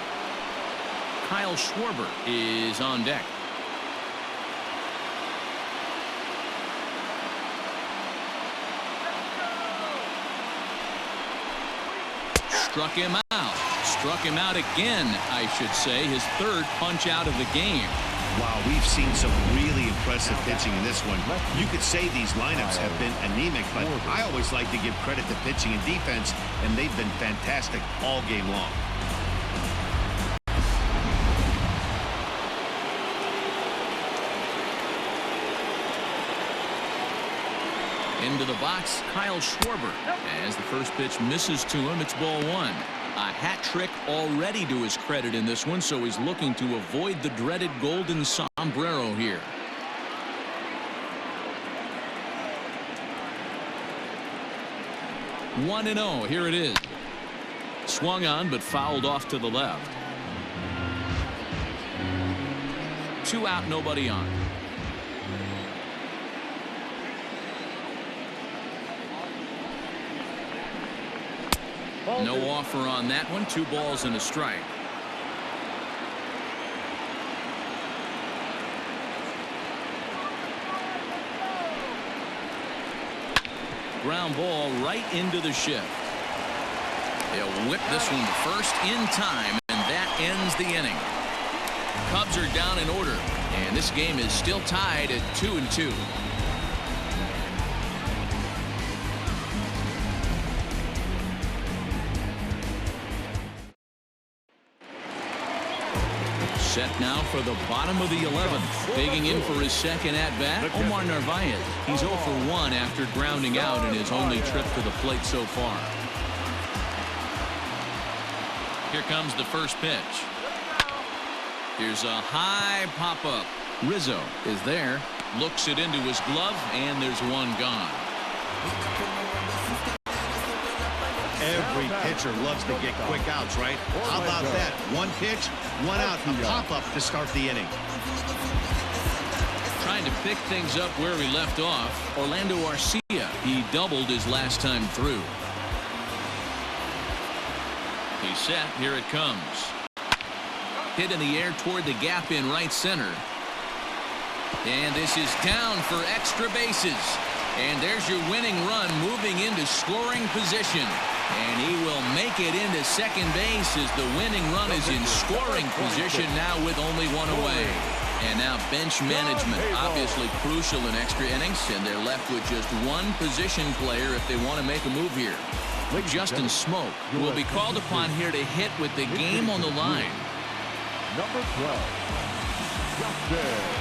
Kyle Schwarber is on deck. Struck him out. Struck him out again, I should say. His 3rd punch out of the game. Wow, we've seen some really impressive pitching in this one. You could say these lineups have been anemic, but I always like to give credit to pitching and defense, and they've been fantastic all game long. Into the box, Kyle Schwarber. As the first pitch misses to him, it's ball 1. A hat trick already to his credit in this one, so he's looking to avoid the dreaded golden sombrero here. One and 0. Here it is. Swung on, but fouled off to the left. 2 out, nobody on. No offer on that one. 2 balls and a strike. Ground ball right into the shift. They'll whip this one to first in time, and that ends the inning. Cubs are down in order, and this game is still tied at 2-2. Set now for the bottom of the 11th. Digging in for his second at-bat, Omar Narvaez. He's 0 for 1 after grounding out in his only trip to the plate so far. Here comes the first pitch. Here's a high pop-up. Rizzo is there. Looks it into his glove, and there's 1 gone. Every pitcher loves to get quick outs, right? How about that? 1 pitch, 1 out, a pop-up to start the inning. Trying to pick things up where we left off, Orlando Arcia. He doubled his last time through. He's set. Here it comes. Hit in the air toward the gap in right center. And this is down for extra bases. And there's your winning run moving into scoring position. And he will make it into second base as the winning run is in scoring position now with only 1 away. And now bench management, obviously crucial in extra innings, and they're left with just 1 position player if they want to make a move here. Justin Smoke will be called upon here to hit with the game on the line. Number 12, Justin.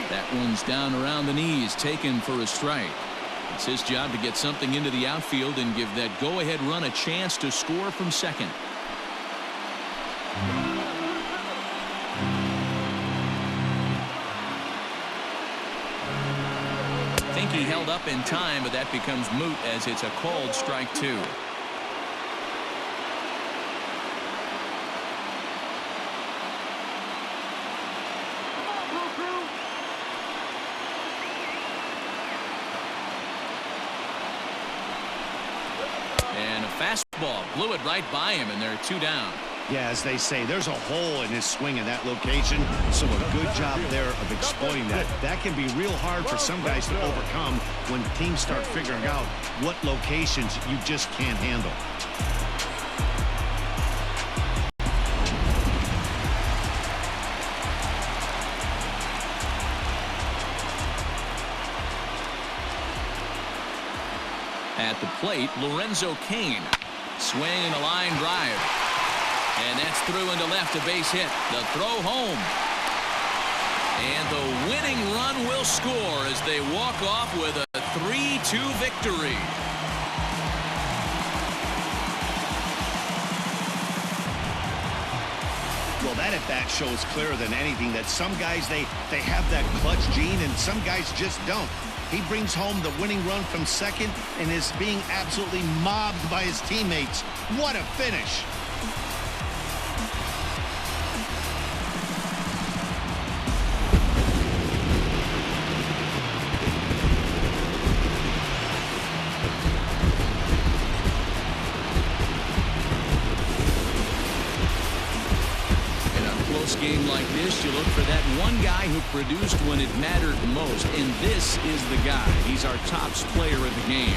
That one's down around the knees, taken for a strike. It's his job to get something into the outfield and give that go-ahead run a chance to score from second. he held up in time, but that becomes moot as it's a called strike 2. And a fastball blew it right by him, and there are 2 down. Yeah, as they say, there's a hole in his swing in that location, so a good job there of exploiting that. That can be real hard for some guys to overcome when teams start figuring out what locations you just can't handle. At the plate, Lorenzo Cain. Swing and a line drive. And that's through into left, a base hit. The throw home. And the winning run will score as they walk off with a 3-2 victory. Well, that at-bat shows clearer than anything that some guys, they have that clutch gene and some guys just don't. He brings home the winning run from second and is being absolutely mobbed by his teammates. What a finish. Game like this, you look for that one guy who produced when it mattered most, and this is the guy. He's our top player of the game.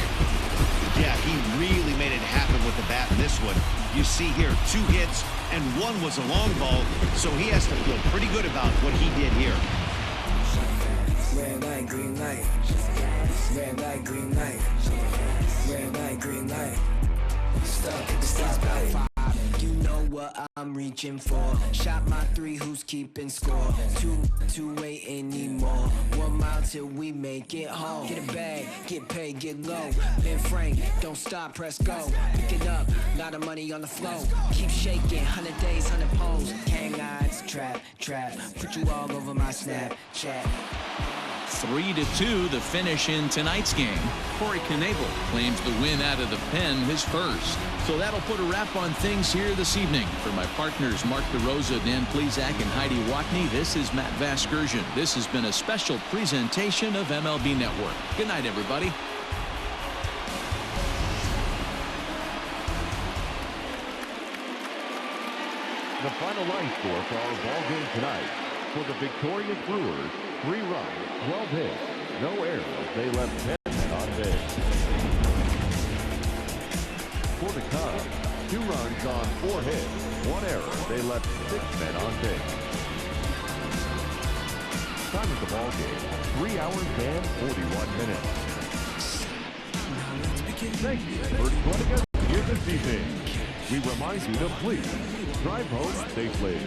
Yeah, he really made it happen with the bat in this one. You see here, 2 hits, and 1 was a long ball, so he has to feel pretty good about what he did here. Red light, green light. Red light, green light. Red light, green light. Stop it. You know what I'm reaching for. Shot my 3, who's keeping score? 2 ain't anymore. 1 mile till we make it home. Get a bag, get paid, get low. Ben Frank, don't stop, press go. Pick it up, lot of money on the flow. Keep shaking, 100 days, 100 poles. Hang odds, trap. Put you all over my Snapchat. 3-2 the finish in tonight's game. Corey Knebel claims the win out of the pen, his first. So that'll put a wrap on things here this evening. For my partners Mark DeRosa, Dan Plesac, and Heidi Watney, this is Matt Vasgersian. This has been a special presentation of MLB Network. Good night, everybody. The final line score for our ball game tonight. For the victorious Brewers, 3 runs, 12 hits, no errors. They left 10 men on base. For the Cubs, 2 runs on 4 hits, 1 error. They left 6 men on base. Time of the ball game, 3 hours and 41 minutes. Thank you for joining us here this evening. We remind you to please drive home safely.